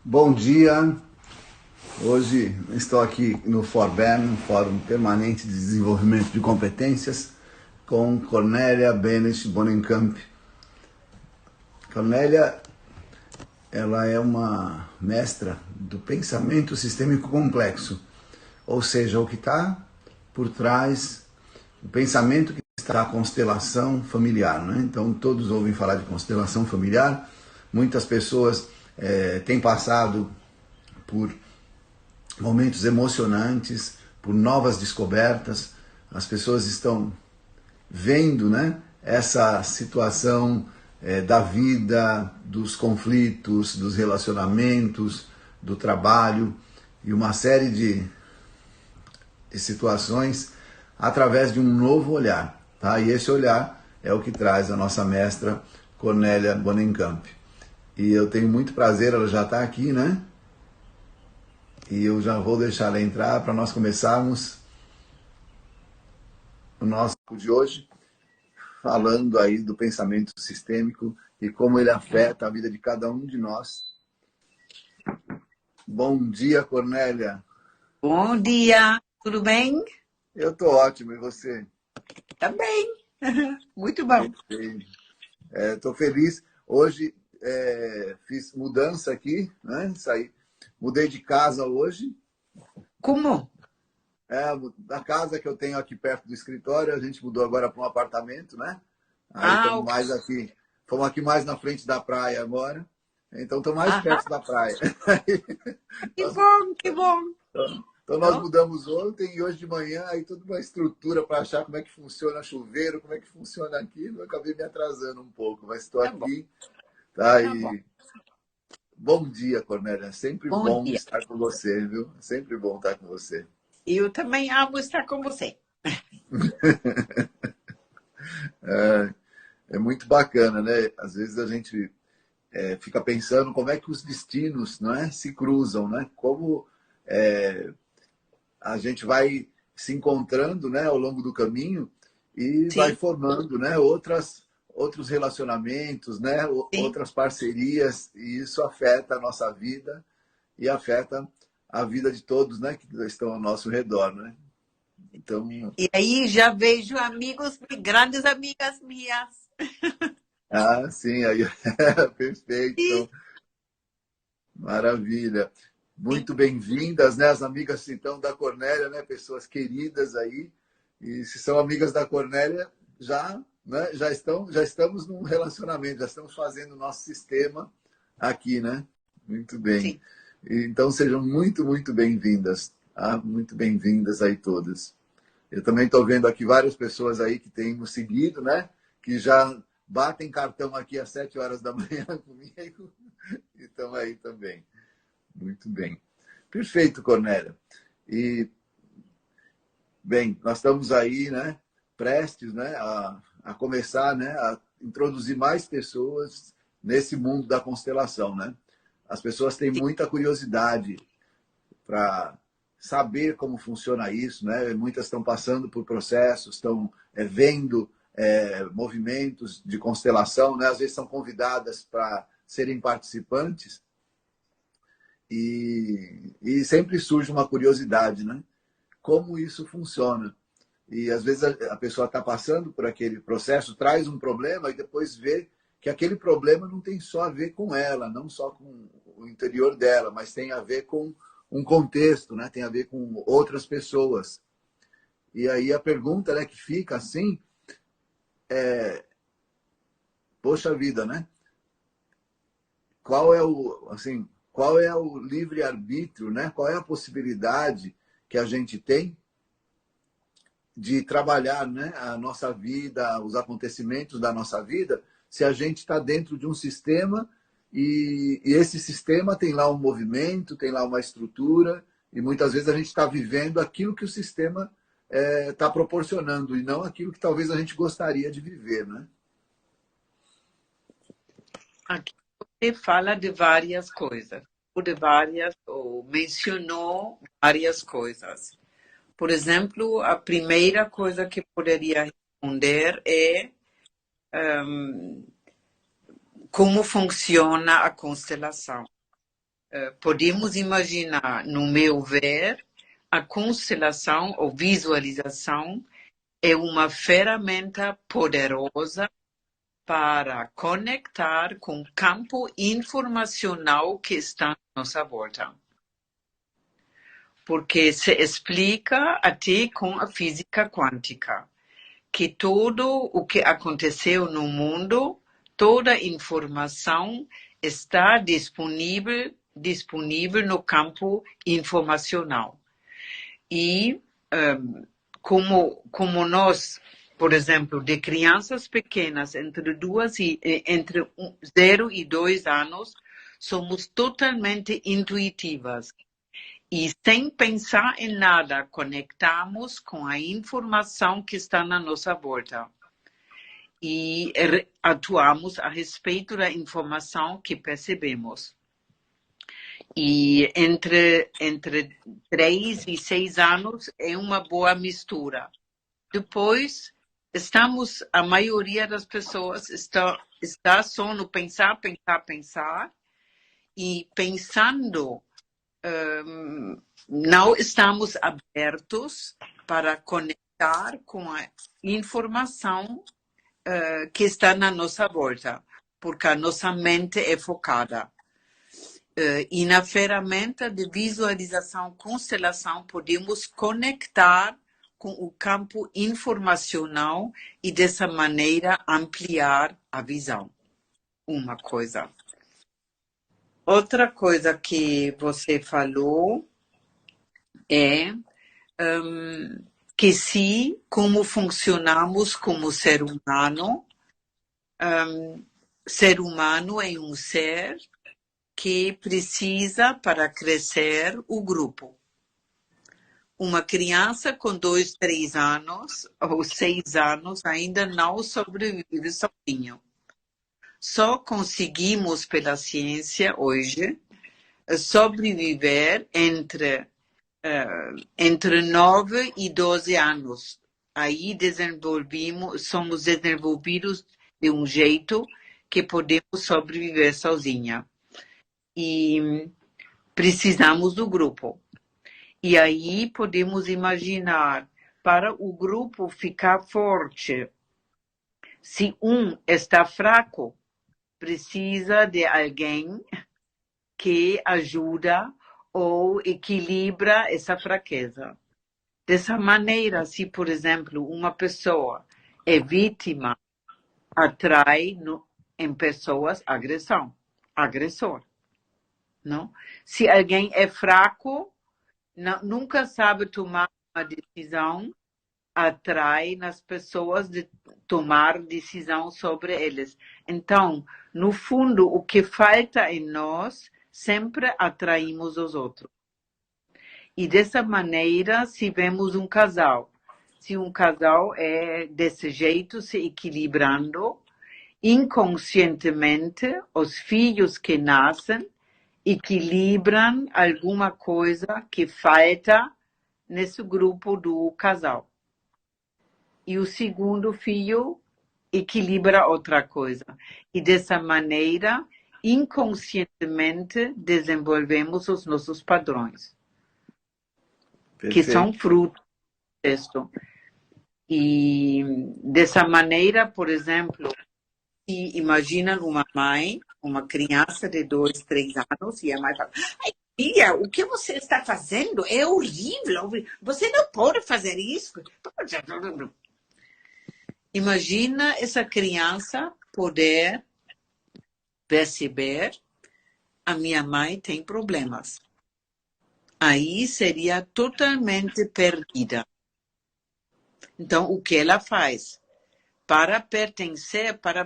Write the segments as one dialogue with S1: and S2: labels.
S1: Bom dia, hoje estou aqui no FORBEN, Fórum Permanente de Desenvolvimento de Competências, com Cornélia Benes Bonenkamp. Cornélia, ela é uma mestra do pensamento sistêmico complexo, ou seja, o que está por trás do pensamento que está na constelação familiar, né? Então todos ouvem falar de constelação familiar, muitas pessoas têm passado por momentos emocionantes, por novas descobertas. As pessoas estão vendo, né, essa situação da vida, dos conflitos, dos relacionamentos, do trabalho e uma série de situações através de um novo olhar. Tá? E esse olhar é o que traz a nossa mestra Cornélia Bonenkamp. E eu tenho muito prazer, ela já está aqui, né? E eu já vou deixar ela entrar para nós começarmos o nosso de hoje, falando aí do pensamento sistêmico e como ele afeta a vida de cada um de nós. Bom dia, Cornélia.
S2: Bom dia, tudo bem?
S1: Eu estou ótimo, e você?
S2: Também, muito bom.
S1: Estou feliz. Hoje fiz mudança aqui, né? Mudei de casa hoje.
S2: Como?
S1: Da casa que eu tenho aqui perto do escritório, a gente mudou agora para um apartamento, né? Aí estamos
S2: Ok.
S1: mais aqui, fomos aqui mais na frente da praia agora, então estou mais
S2: Aham,
S1: perto da praia.
S2: que bom, que bom.
S1: Então nós
S2: Então,
S1: mudamos ontem e hoje de manhã, aí toda uma estrutura para achar como é que funciona chuveiro, como é que funciona aquilo, eu acabei me atrasando um pouco, mas estou
S2: tá bom,
S1: aqui, tá?
S2: tá bom.
S1: E bom dia, Cornélia, sempre
S2: Bom
S1: bom
S2: dia.
S1: estar com você, viu? Sempre bom estar com você.
S2: Eu também amo estar com você.
S1: É muito bacana, né? Às vezes a gente fica pensando como é que os destinos, não é, se cruzam, né? Como a gente vai se encontrando, né, ao longo do caminho e vai
S2: Sim,
S1: formando, né, outros relacionamentos, né,
S2: sim.
S1: outras parcerias, e isso afeta a nossa vida e afeta a vida de todos, né, que estão ao nosso redor, né? Então,
S2: E aí já vejo amigos, grandes amigas minhas.
S1: sim, aí perfeito,
S2: Sim,
S1: então, maravilha.
S2: sim.
S1: Muito bem-vindas, né, as amigas então da Cornélia, né, pessoas queridas aí. E se são amigas da Cornélia, já, né, já estamos num relacionamento, já estamos fazendo o nosso sistema aqui, né? Muito bem.
S2: Sim.
S1: Então sejam muito, muito bem-vindas, tá? Muito bem-vindas aí todas. Eu também estou vendo aqui várias pessoas aí que têm nos seguido, né? Que já batem cartão aqui às 7 horas da manhã comigo e estão aí também. Muito bem. Perfeito, Cornélia. E, bem, nós estamos aí, né, prestes, né, a começar, né, a introduzir mais pessoas nesse mundo da constelação, né? As pessoas têm muita curiosidade para saber como funciona isso, né? Muitas estão passando por processos, estão vendo movimentos de constelação, né? Às vezes são convidadas para serem participantes e sempre surge uma curiosidade, né? Como isso funciona. E às vezes a pessoa está passando por aquele processo, traz um problema e depois vê que aquele problema não tem só a ver com ela, não só com o interior dela, mas tem a ver com um contexto, né? Tem a ver com outras pessoas. E aí a pergunta, né, que fica assim, poxa vida, né? Qual é o livre-arbítrio, né? Qual é a possibilidade que a gente tem de trabalhar, né, a nossa vida, os acontecimentos da nossa vida, se a gente está dentro de um sistema e esse sistema tem lá um movimento, tem lá uma estrutura e muitas vezes a gente está vivendo aquilo que o sistema está proporcionando e não aquilo que talvez a gente gostaria de viver, né?
S2: Aqui você fala de várias coisas, ou mencionou várias coisas. Por exemplo, a primeira coisa que poderia responder é como funciona a constelação. podemos imaginar, no meu ver, a constelação ou visualização é uma ferramenta poderosa para conectar com o campo informacional que está à nossa volta. Porque se explica até com a física quântica que tudo o que aconteceu no mundo, toda a informação está disponível no campo informacional. E como nós, por exemplo, de crianças pequenas entre 0 e 2 anos, somos totalmente intuitivas. E sem pensar em nada, conectamos com a informação que está na nossa volta. E atuamos a respeito da informação que percebemos. E entre 3 e 6 anos é uma boa mistura. Depois, a maioria das pessoas está só no pensar. E pensando, não estamos abertos para conectar com a informação que está na nossa volta, porque a nossa mente é focada. E na ferramenta de visualização, constelação, podemos conectar com o campo informacional e, dessa maneira, ampliar a visão. Uma coisa. Outra coisa que você falou é que se como funcionamos como ser humano é um ser que precisa, para crescer, o grupo. Uma criança com 2, 3 anos ou 6 anos ainda não sobrevive sozinho. Só conseguimos, pela ciência hoje, sobreviver entre 9 e 12 anos. Aí somos desenvolvidos de um jeito que podemos sobreviver sozinha. E precisamos do grupo. E aí podemos imaginar, para o grupo ficar forte, se um está fraco, precisa de alguém que ajuda ou equilibra essa fraqueza. Dessa maneira, se, por exemplo, uma pessoa é vítima, atrai em pessoas agressor. Não? Se alguém é fraco, nunca sabe tomar uma decisão, atrai nas pessoas de tomar decisão sobre eles. Então, no fundo, o que falta em nós, sempre atraímos os outros. E dessa maneira, se vemos um casal, se um casal é desse jeito, se equilibrando, inconscientemente, os filhos que nascem equilibram alguma coisa que falta nesse grupo do casal. E o segundo filho equilibra outra coisa. E dessa maneira, inconscientemente, desenvolvemos os nossos padrões. Perfeito. Que são fruto disso. E dessa maneira, por exemplo, se imagina uma mãe, uma criança de 2, 3 anos, e a mãe fala: ai, filha, o que você está fazendo é horrível, você não pode fazer isso. Imagina essa criança poder perceber: a minha mãe tem problemas. Aí seria totalmente perdida. Então, o que ela faz? Para pertencer, para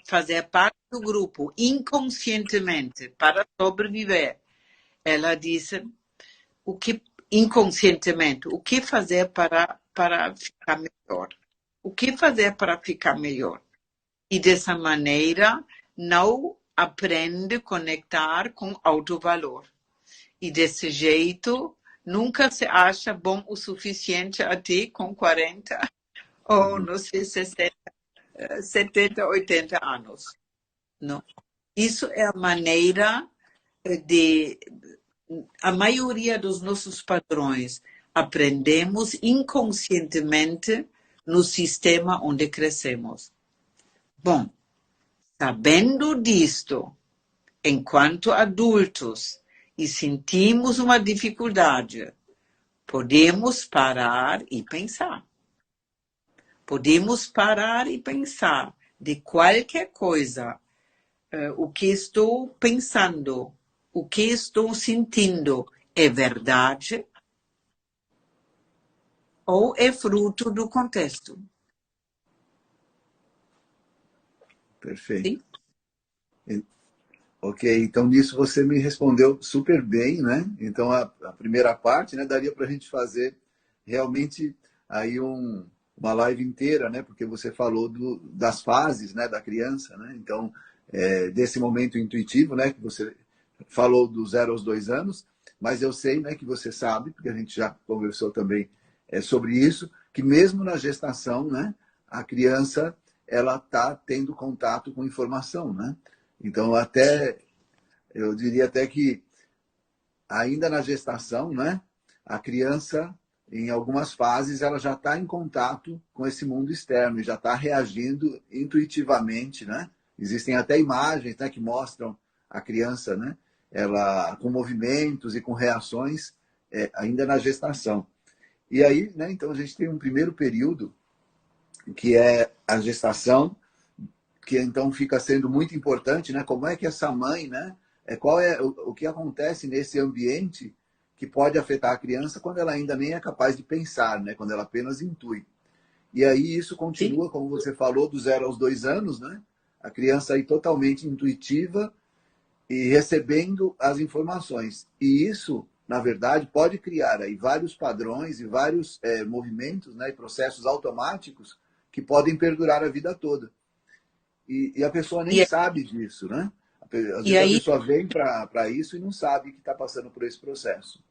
S2: fazer parte do grupo, inconscientemente, para sobreviver, ela diz: inconscientemente, o que fazer para ficar melhor? O que fazer para ficar melhor? E dessa maneira, não aprende a conectar com autovalor. E desse jeito, nunca se acha bom o suficiente até com 40 ou, não sei, 60, 70, 80 anos. Não. Isso é a maneira a maioria dos nossos padrões aprendemos inconscientemente no sistema onde crescemos. Bom, sabendo disto, enquanto adultos, e sentimos uma dificuldade, podemos parar e pensar. Podemos parar e pensar de qualquer coisa, o que estou pensando, o que estou sentindo, é verdade ou é fruto do contexto?
S1: Perfeito.
S2: Sim?
S1: Ok, então nisso você me respondeu super bem, né? Então a primeira parte, né, daria para a gente fazer realmente aí uma live inteira, né? Porque você falou das fases, né, da criança, né? Então desse momento intuitivo, né, que você falou do 0 aos 2 anos, mas eu sei, né, que você sabe, porque a gente já conversou também sobre isso, que mesmo na gestação, né, a criança ela está tendo contato com informação, né? Então, eu diria até que ainda na gestação, né, a criança, em algumas fases, ela já está em contato com esse mundo externo e já está reagindo intuitivamente, né? Existem até imagens, né, que mostram a criança, né, ela com movimentos e com reações ainda na gestação. E aí, né, então a gente tem um primeiro período que é a gestação, que então fica sendo muito importante, né? Como é que essa mãe, né? Qual é o que acontece nesse ambiente que pode afetar a criança quando ela ainda nem é capaz de pensar, né? Quando ela apenas intui. E aí isso continua,
S2: Sim.
S1: como você falou, do 0 aos 2 anos, né? A criança aí totalmente intuitiva e recebendo as informações. E isso, na verdade, pode criar aí vários padrões e vários movimentos, né? E processos automáticos que podem perdurar a vida toda. E a pessoa nem sabe disso, né? Às vezes a pessoa vem para isso e não sabe que está passando por esse processo.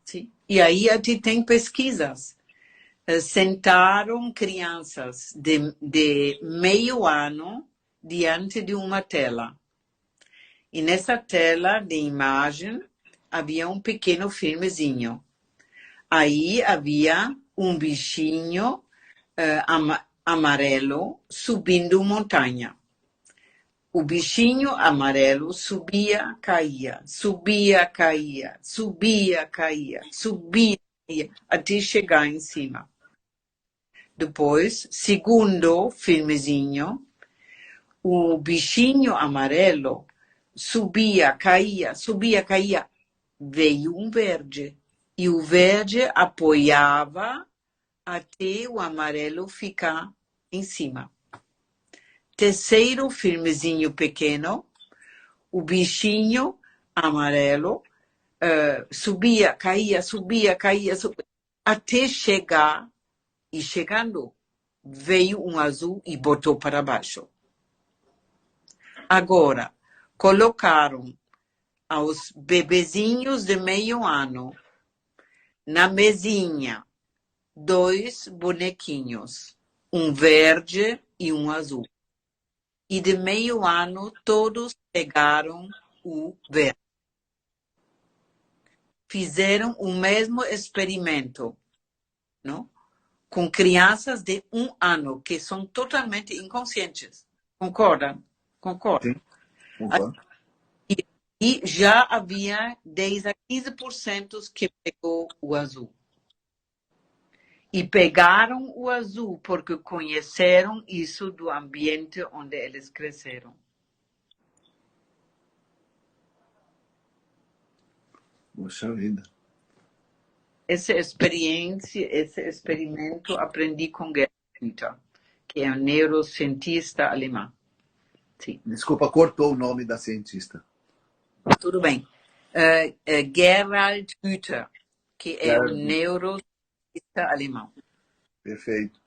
S2: Sim. E aí a gente tem pesquisas. Sentaram crianças de meio ano diante de uma tela. E nessa tela de imagem havia um pequeno filmezinho. Aí havia um bichinho amarelo subindo montanha. O bichinho amarelo subia, caía, subia, caía, subia, caía, subia, caía, até chegar em cima. Depois, segundo filmezinho, o bichinho amarelo subia, caía, veio um verde. E o verde apoiava até o amarelo ficar em cima. Terceiro filmezinho pequeno, o bichinho amarelo subia, caía, até chegar, e chegando, veio um azul e botou para baixo. Agora, colocaram aos bebezinhos de meio ano na mesinha 2 bonequinhos, um verde e um azul. E de meio ano, todos pegaram o verde. Fizeram o mesmo experimento, não? Com crianças de 1 ano, que são totalmente inconscientes. Concordam? Concordam?
S1: Sim, concordo.
S2: E já havia 10 a 15% que pegou o azul. E pegaram o azul porque conheceram isso do ambiente onde eles cresceram.
S1: Puxa vida.
S2: Essa experiência, esse experimento aprendi com Gerhard Hüther, que é um neurocientista alemão. Sim.
S1: Desculpa, cortou o nome da cientista.
S2: Tudo bem. Gerhard Hüther, que é um neurocientista alemão.
S1: Perfeito.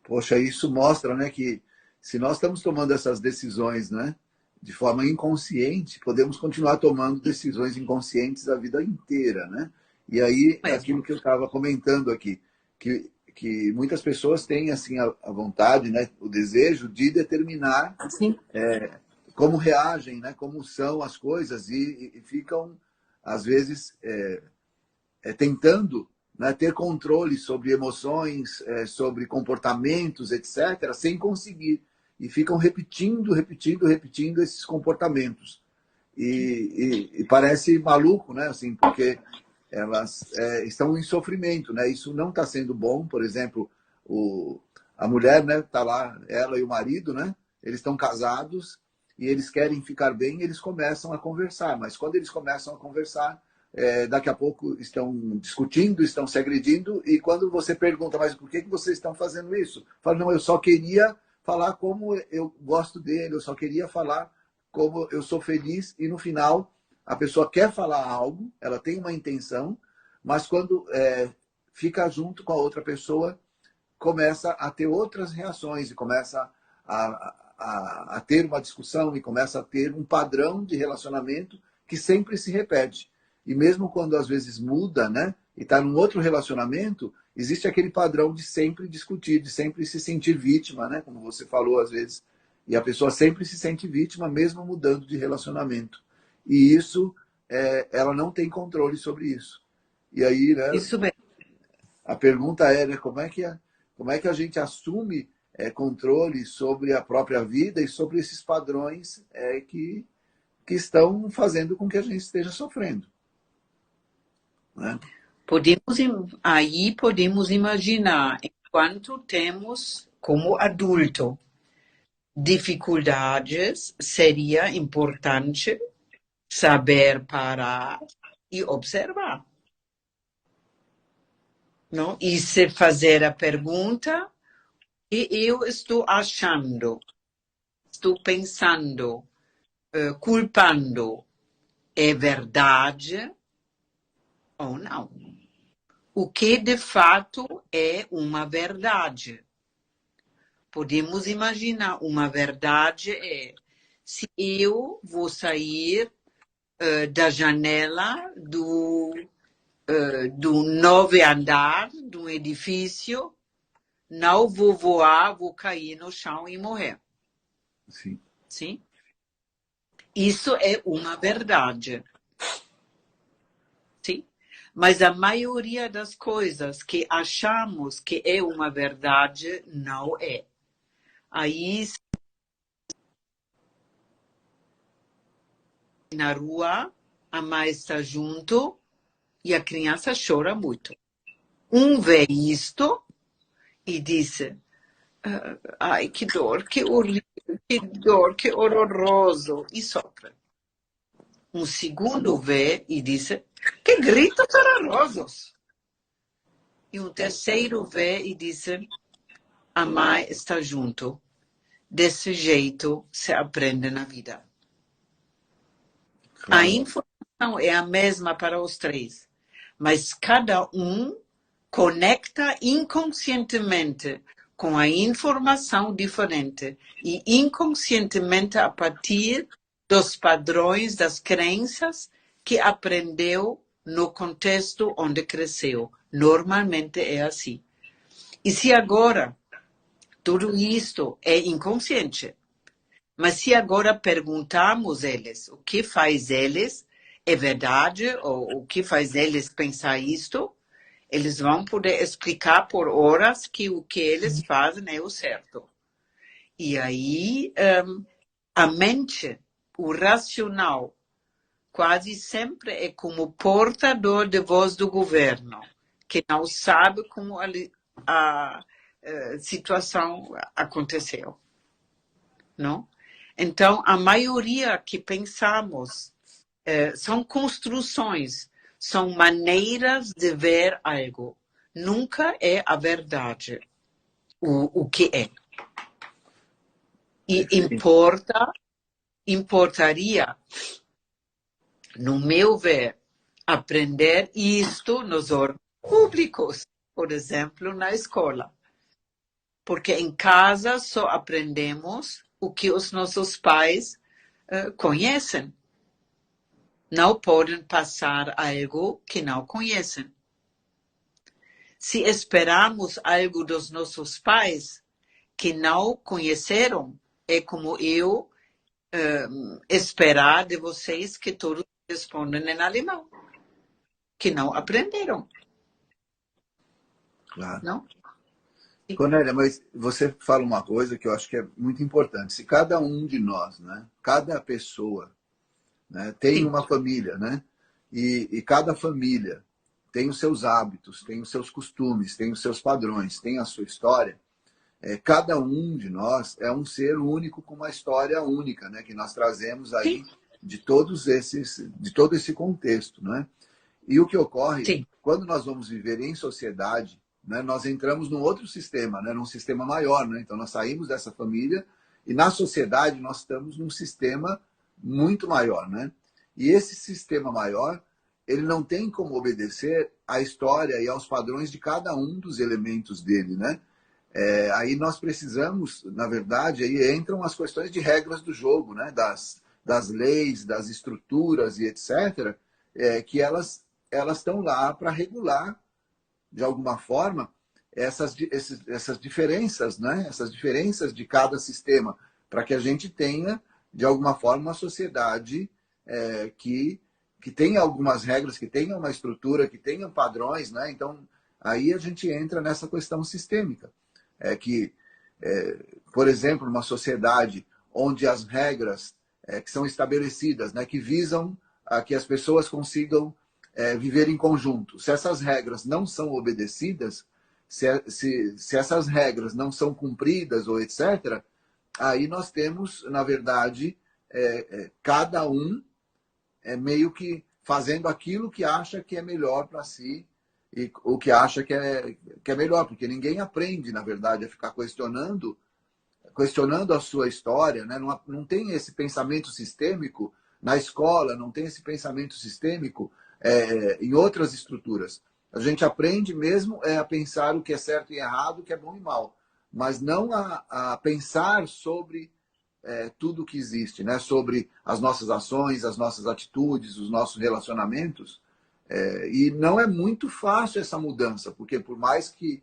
S1: Poxa, isso mostra, né, que se nós estamos tomando essas decisões, né, de forma inconsciente, podemos continuar tomando decisões inconscientes a vida inteira, né? E aí, aquilo que eu estava comentando aqui, que muitas pessoas têm assim a vontade, né, o desejo de determinar como reagem, né? Como são as coisas e ficam, às vezes, tentando, né, ter controle sobre emoções, sobre comportamentos, etc., sem conseguir. E ficam repetindo esses comportamentos. E parece maluco, né? Assim, porque elas estão em sofrimento, né? Isso não está sendo bom. Por exemplo, a mulher, né, tá lá, ela e o marido, né? Eles estão casados e eles querem ficar bem, eles começam a conversar. Mas quando eles começam a conversar, daqui a pouco estão discutindo, estão se agredindo. E quando você pergunta, mas por que vocês estão fazendo isso? Fala, não, eu só queria falar como eu gosto dele, eu só queria falar como eu sou feliz. E no final, a pessoa quer falar algo, ela tem uma intenção, mas quando fica junto com a outra pessoa, começa a ter outras reações e começa a ter uma discussão e começa a ter um padrão de relacionamento que sempre se repete. E mesmo quando às vezes muda, né, e está num outro relacionamento, existe aquele padrão de sempre discutir, de sempre se sentir vítima, né, como você falou às vezes. E a pessoa sempre se sente vítima, mesmo mudando de relacionamento. E isso, ela não tem controle sobre isso. E aí, né,
S2: Isso mesmo.
S1: a pergunta é, né, como é que a gente assume controle sobre a própria vida e sobre esses padrões que estão fazendo com que a gente esteja sofrendo. Né?
S2: Aí podemos imaginar, enquanto temos, como adulto, dificuldades, seria importante saber parar e observar. Não? E se fazer a pergunta, que eu estou achando, estou pensando, culpando, é verdade ou não? O que de fato é uma verdade? Podemos imaginar, uma verdade se eu vou sair da janela do 9º andar de um edifício, não vou voar, vou cair no chão e morrer.
S1: Sim.
S2: Sim? Isso é uma verdade. Sim? Mas a maioria das coisas que achamos que é uma verdade, não é. Aí, na rua, a mãe está junto e a criança chora muito. Vê isto e diz, ai, que dor, que horrível, que dor, que horroroso, e sofre. Segundo vê e diz, que gritos horrorosos. E terceiro vê e diz, a mãe está junto. Desse jeito se aprende na vida.
S1: Claro.
S2: A informação é a mesma para os três, mas cada conecta inconscientemente com a informação diferente e inconscientemente a partir dos padrões das crenças que aprendeu no contexto onde cresceu. Normalmente é assim. E se agora tudo isto é inconsciente, mas se agora perguntarmos eles o que faz eles, é verdade, ou o que faz eles pensar isto, eles vão poder explicar por horas que o que eles fazem é o certo. E aí, a mente, o racional, quase sempre é como portador de voz do governo, que não sabe como a situação aconteceu. Não? Então, a maioria que pensamos são construções, são maneiras de ver algo. Nunca é a verdade o que é. E importaria, no meu ver, aprender isto nos órgãos públicos, por exemplo, na escola. Porque em casa só aprendemos o que os nossos pais conhecem. Não podem passar algo que não conhecem. Se esperamos algo dos nossos pais que não conheceram, é como eu esperar de vocês que todos respondam em alemão, que não aprenderam.
S1: Claro.
S2: Não?
S1: Cornélia, mas você fala uma coisa que eu acho que é muito importante. Se cada um de nós, né, cada pessoa, né, tem uma família, né, e cada família tem os seus hábitos, tem os seus costumes, tem os seus padrões, tem a sua história, cada um de nós é um ser único com uma história única, né, que nós trazemos aí de todo esse contexto, né? E o que ocorre, quando nós vamos viver em sociedade, né, nós entramos num outro sistema, né, num sistema maior, né? Então nós saímos dessa família e na sociedade nós estamos num sistema muito maior, né? E esse sistema maior, ele não tem como obedecer à história e aos padrões de cada um dos elementos dele, né? Aí nós precisamos, na verdade, aí entram as questões de regras do jogo, né? Das leis, das estruturas e etc., que elas estão lá para regular, de alguma forma, essas diferenças, né? Essas diferenças de cada sistema, para que a gente tenha, de alguma forma, uma sociedade que tenha algumas regras, que tenha uma estrutura, que tenha padrões, né? Então, aí a gente entra nessa questão sistêmica. Por exemplo, numa sociedade onde as regras que são estabelecidas, né, que visam a que as pessoas consigam viver em conjunto. Se essas regras não são obedecidas, se essas regras não são cumpridas ou etc., aí nós temos, na verdade, cada um meio que fazendo aquilo que acha que é melhor para si e o que acha que é melhor, porque ninguém aprende, na verdade, a ficar questionando a sua história, né? Não tem esse pensamento sistêmico na escola, não tem esse pensamento sistêmico em outras estruturas. A gente aprende mesmo a pensar o que é certo e errado, o que é bom e mal, mas não a pensar sobre tudo que existe, né? Sobre as nossas ações, as nossas atitudes, os nossos relacionamentos. E não é muito fácil essa mudança, porque por mais que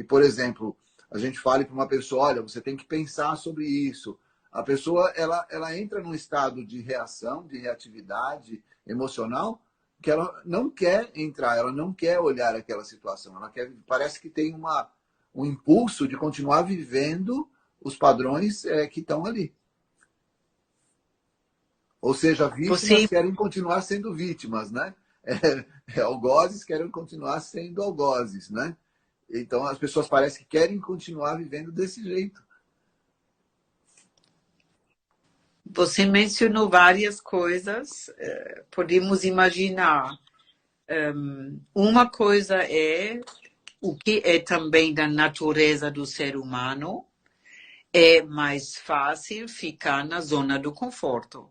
S1: por exemplo, a gente fale para uma pessoa, olha, você tem que pensar sobre isso. A pessoa, ela entra num estado de reação, de reatividade emocional, que ela não quer entrar, ela não quer olhar aquela situação. Parece que tem um impulso de continuar vivendo os padrões que estão ali. Ou seja, vítimas querem continuar sendo vítimas, né? Algozes querem continuar sendo algozes, né? Então as pessoas parecem que querem continuar vivendo desse jeito.
S2: Você mencionou várias coisas, podemos imaginar. Uma coisa é o que é também da natureza do ser humano, é mais fácil ficar na zona do conforto.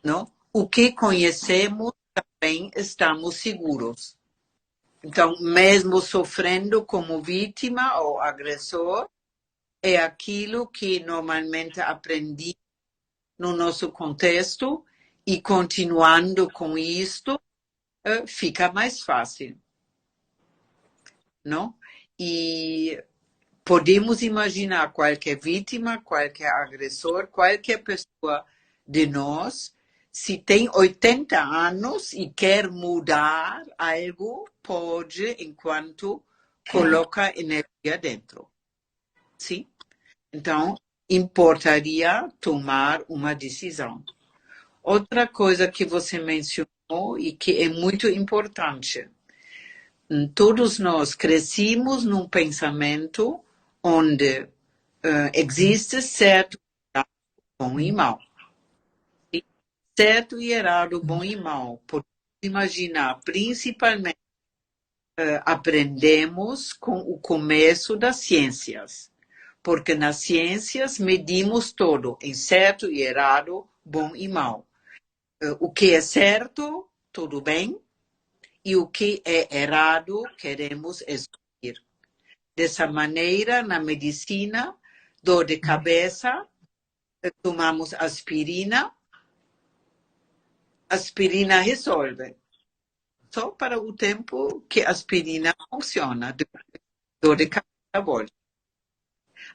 S2: Não? O que conhecemos também estamos seguros. Então, mesmo sofrendo como vítima ou agressor, é aquilo que normalmente aprendi no nosso contexto e continuando com isto, fica mais fácil. Não? E podemos imaginar qualquer vítima, qualquer agressor, qualquer pessoa de nós, se tem 80 anos e quer mudar algo, pode, enquanto coloca energia dentro. Sim? Então, importaria tomar uma decisão. Outra coisa que você mencionou e que é muito importante. Todos nós crescimos num pensamento onde existe certo, bom e mal. Certo e errado, bom e mal. Podemos imaginar, principalmente, aprendemos com o começo das ciências. Porque nas ciências medimos todo em certo e errado, bom e mal. O que é certo, tudo bem, e o que é errado, queremos excluir. Dessa maneira, na medicina, dor de cabeça, tomamos aspirina resolve. Só para o tempo que a aspirina funciona, dor de cabeça volta.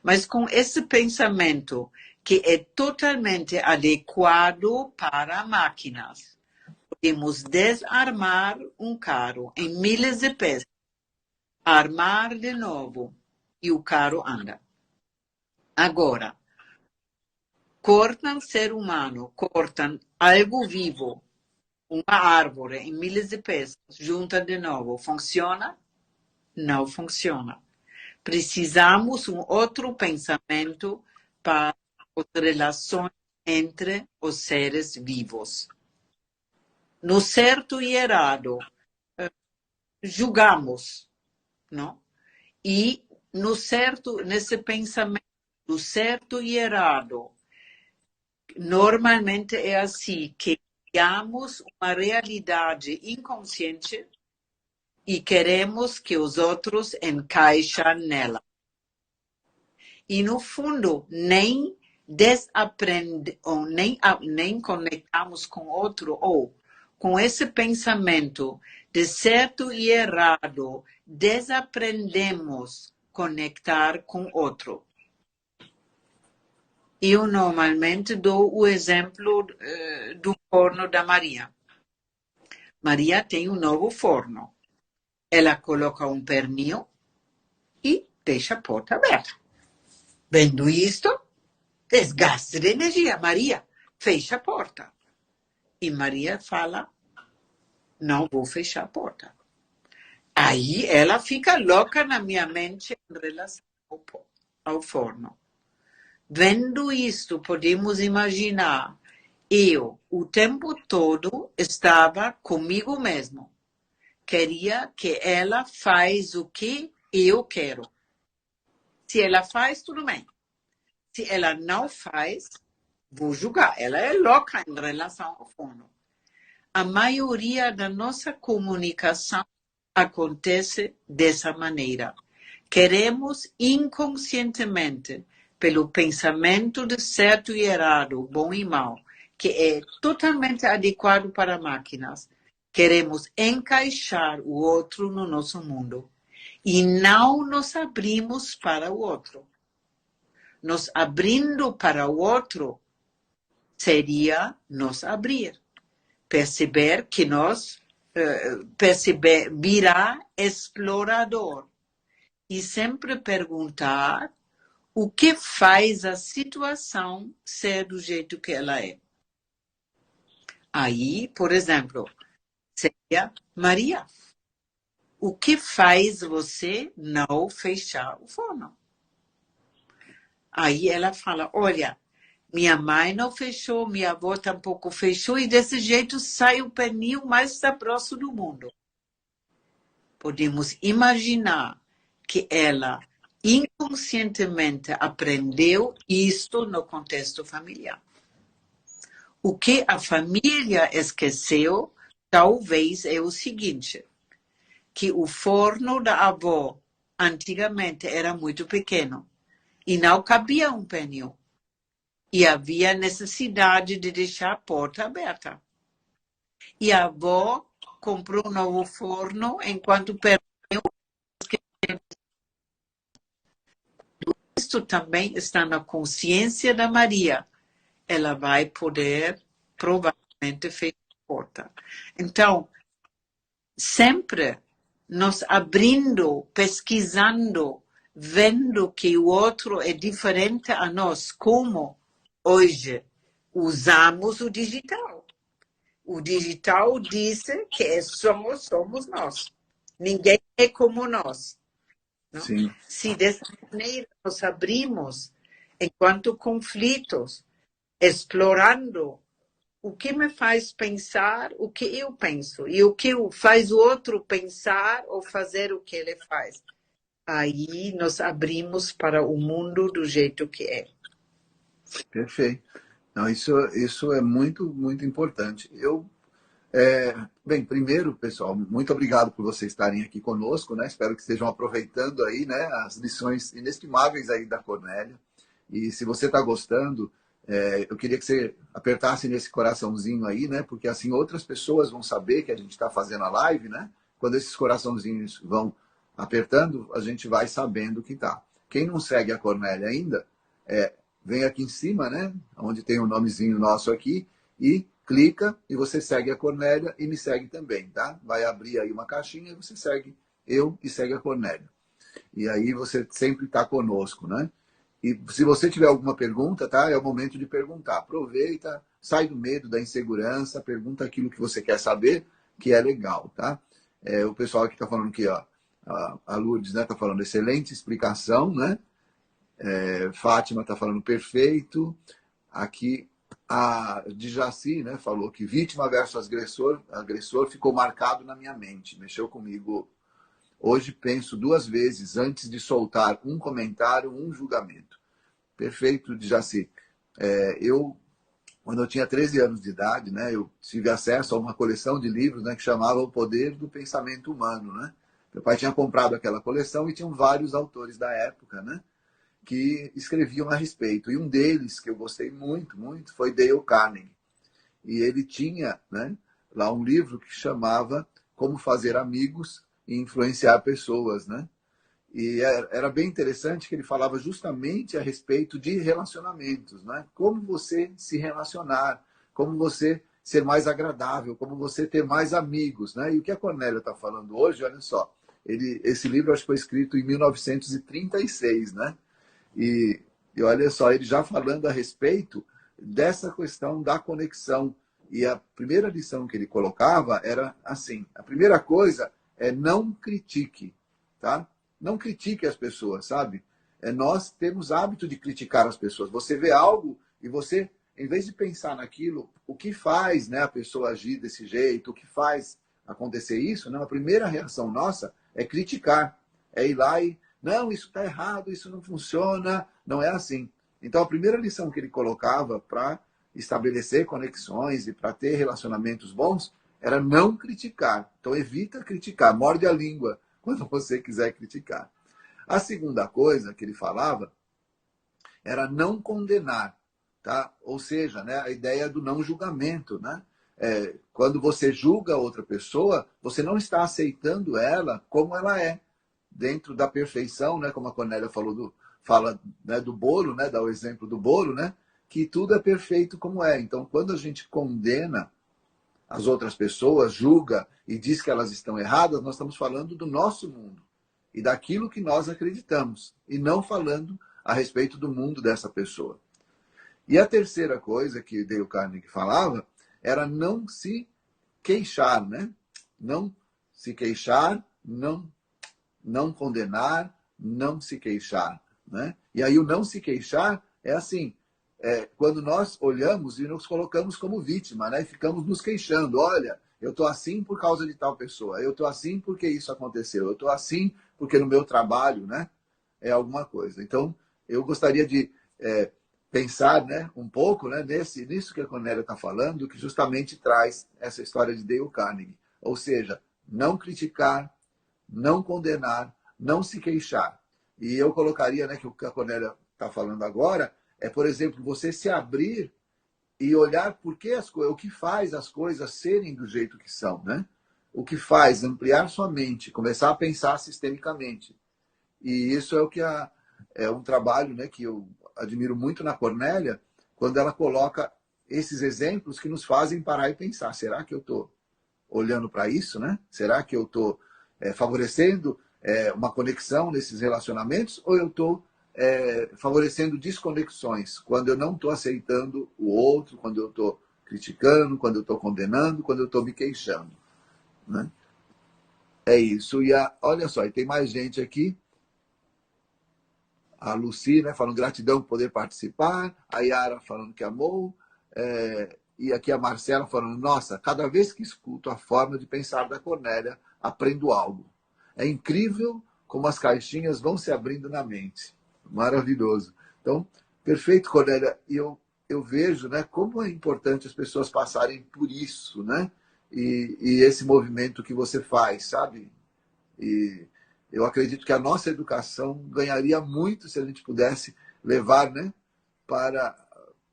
S2: Mas com esse pensamento que é totalmente adequado para máquinas. Podemos desarmar um carro em milhas de peças, armar de novo e o carro anda. Agora, cortam ser humano, cortam algo vivo, uma árvore em milhas de peças, junta de novo. Funciona? Não funciona. Precisamos um outro pensamento para as relações entre os seres vivos. No certo e errado, julgamos, não? E no certo, nesse pensamento do certo e errado, normalmente é assim que criamos uma realidade inconsciente e queremos que os outros encaixem nela. E no fundo, nem desaprende ou nem conectamos com outro, ou com esse pensamento de certo e errado, desaprendemos conectar com outro. Eu normalmente dou o exemplo do forno da Maria. Maria tem um novo forno. Ela coloca um pernil e deixa a porta aberta. Vendo isto, desgaste de energia. Maria, fecha a porta. E Maria fala, não vou fechar a porta. Aí ela fica louca na minha mente em relação ao forno. Vendo isto, podemos imaginar, eu o tempo todo estava comigo mesmo. Queria que ela faz o que eu quero. Se ela faz, tudo bem. Se ela não faz, vou julgar. Ela é louca em relação ao forno. A maioria da nossa comunicação acontece dessa maneira. Queremos inconscientemente, pelo pensamento de certo e errado, bom e mal, que é totalmente adequado para máquinas, queremos encaixar o outro no nosso mundo e não nos abrimos para o outro. Nos abrindo para o outro seria nos abrir. Perceber que virar explorador e sempre perguntar o que faz a situação ser do jeito que ela é. Aí, por exemplo, seria Maria. O que faz você não fechar o forno? Aí ela fala, olha, minha mãe não fechou, minha avó tampouco fechou, e desse jeito sai o pernil mais saboroso do mundo. Podemos imaginar que ela inconscientemente aprendeu isto no contexto familiar. O que a família esqueceu, talvez, é o seguinte, que o forno da avó antigamente era muito pequeno e não cabia um pernil. E havia necessidade de deixar a porta aberta. E a avó comprou um novo forno enquanto pernil. Isto também está na consciência da Maria. Ela vai poder, provavelmente, fechar a porta. Então, sempre nos abrindo, pesquisando, vendo que o outro é diferente a nós, como hoje usamos o digital. O digital diz que somos nós. Ninguém é como nós. Não?
S1: Sim.
S2: Se dessa maneira nos abrimos enquanto conflitos, explorando o que me faz pensar o que eu penso e o que faz o outro pensar ou fazer o que ele faz. Aí nos abrimos para o mundo do jeito que é.
S1: Perfeito. Não, isso é muito, muito importante. Bem, primeiro, pessoal, muito obrigado por vocês estarem aqui conosco, né? Espero que estejam aproveitando aí, né, as lições inestimáveis aí da Cornélia. E se você está gostando, eu queria que você apertasse nesse coraçãozinho aí, né? Porque assim outras pessoas vão saber que a gente está fazendo a live, né? Quando esses coraçãozinhos vão apertando, a gente vai sabendo que tá. Quem não segue a Cornélia ainda, vem aqui em cima, né? Onde tem o nomezinho nosso aqui, e clica e você segue a Cornélia e me segue também, tá? Vai abrir aí uma caixinha e você segue eu e segue a Cornélia. E aí você sempre está conosco, né? E se você tiver alguma pergunta, tá? É o momento de perguntar. Aproveita, sai do medo, da insegurança, pergunta aquilo que você quer saber, que é legal, tá? O pessoal aqui está falando que, ó, a Lourdes, né, está falando excelente explicação, né? Fátima está falando perfeito. Aqui a Djaci, né, falou que vítima versus agressor ficou marcado na minha mente, mexeu comigo. Hoje penso 2 vezes antes de soltar um comentário, um julgamento. Perfeito, Djaci. Quando eu tinha 13 anos de idade, né, eu tive acesso a uma coleção de livros, né, que chamava O Poder do Pensamento Humano, né? Meu pai tinha comprado aquela coleção e tinham vários autores da época, né, que escreviam a respeito. E um deles, que eu gostei muito, muito, foi Dale Carnegie. E ele tinha, né, lá um livro que chamava Como Fazer Amigos e Influenciar Pessoas, né? E era bem interessante que ele falava justamente a respeito de relacionamentos, né? Como você se relacionar, como você ser mais agradável, como você ter mais amigos, né? E o que a Cornélia está falando hoje, olha só, esse livro acho que foi escrito em 1936, né? E olha só, ele já falando a respeito dessa questão da conexão. E a primeira lição que ele colocava era assim: a primeira coisa é não critique, tá? Não critique as pessoas, sabe? Nós temos hábito de criticar as pessoas. Você vê algo e você, em vez de pensar naquilo, o que faz, né, a pessoa agir desse jeito, o que faz acontecer isso, né? A primeira reação nossa é criticar, é ir lá e não, isso está errado, isso não funciona, não é assim. Então, a primeira lição que ele colocava para estabelecer conexões e para ter relacionamentos bons era não criticar. Então, evita criticar, morde a língua quando você quiser criticar. A segunda coisa que ele falava era não condenar, tá? Ou seja, né, a ideia do não julgamento, né? Quando você julga outra pessoa, você não está aceitando ela como ela é, dentro da perfeição, né? Como a Cornélia fala, né, do bolo, né? Dá o exemplo do bolo, né? Que tudo é perfeito como é. Então, quando a gente condena as outras pessoas, julga e diz que elas estão erradas, nós estamos falando do nosso mundo e daquilo que nós acreditamos, e não falando a respeito do mundo dessa pessoa. E a terceira coisa que Dale Carnegie falava era não se queixar, né? Não se queixar, não condenar, não se queixar, né? E aí o não se queixar é assim, quando nós olhamos e nos colocamos como vítima, né? E ficamos nos queixando, olha, eu estou assim por causa de tal pessoa, eu estou assim porque isso aconteceu, eu estou assim porque no meu trabalho, né? É alguma coisa. Então, eu gostaria de pensar, né, um pouco, né, nisso que a Cornélia está falando, que justamente traz essa história de Dale Carnegie. Ou seja, não criticar, não condenar, não se queixar. E eu colocaria, né, que o que a Cornélia está falando agora é, por exemplo, você se abrir e olhar o que faz as coisas serem do jeito que são, né? O que faz ampliar sua mente, começar a pensar sistemicamente. E isso é o que é um trabalho, né, que eu admiro muito na Cornélia, quando ela coloca esses exemplos que nos fazem parar e pensar: será que eu estou olhando para isso, né? Será que eu estou favorecendo uma conexão nesses relacionamentos, ou eu estou favorecendo desconexões, quando eu não estou aceitando o outro, quando eu estou criticando, quando eu estou condenando, quando eu estou me queixando, né? É isso. E olha só, e tem mais gente aqui. A Lucy, né, falando gratidão por poder participar. A Yara falando que amou. E aqui a Marcela falando: nossa, cada vez que escuto a forma de pensar da Cornélia, aprendo algo. É incrível como as caixinhas vão se abrindo na mente. Maravilhoso. Então, perfeito, Cornélia. E eu vejo, né, como é importante as pessoas passarem por isso, né? E esse movimento que você faz, sabe? E eu acredito que a nossa educação ganharia muito se a gente pudesse levar, né, para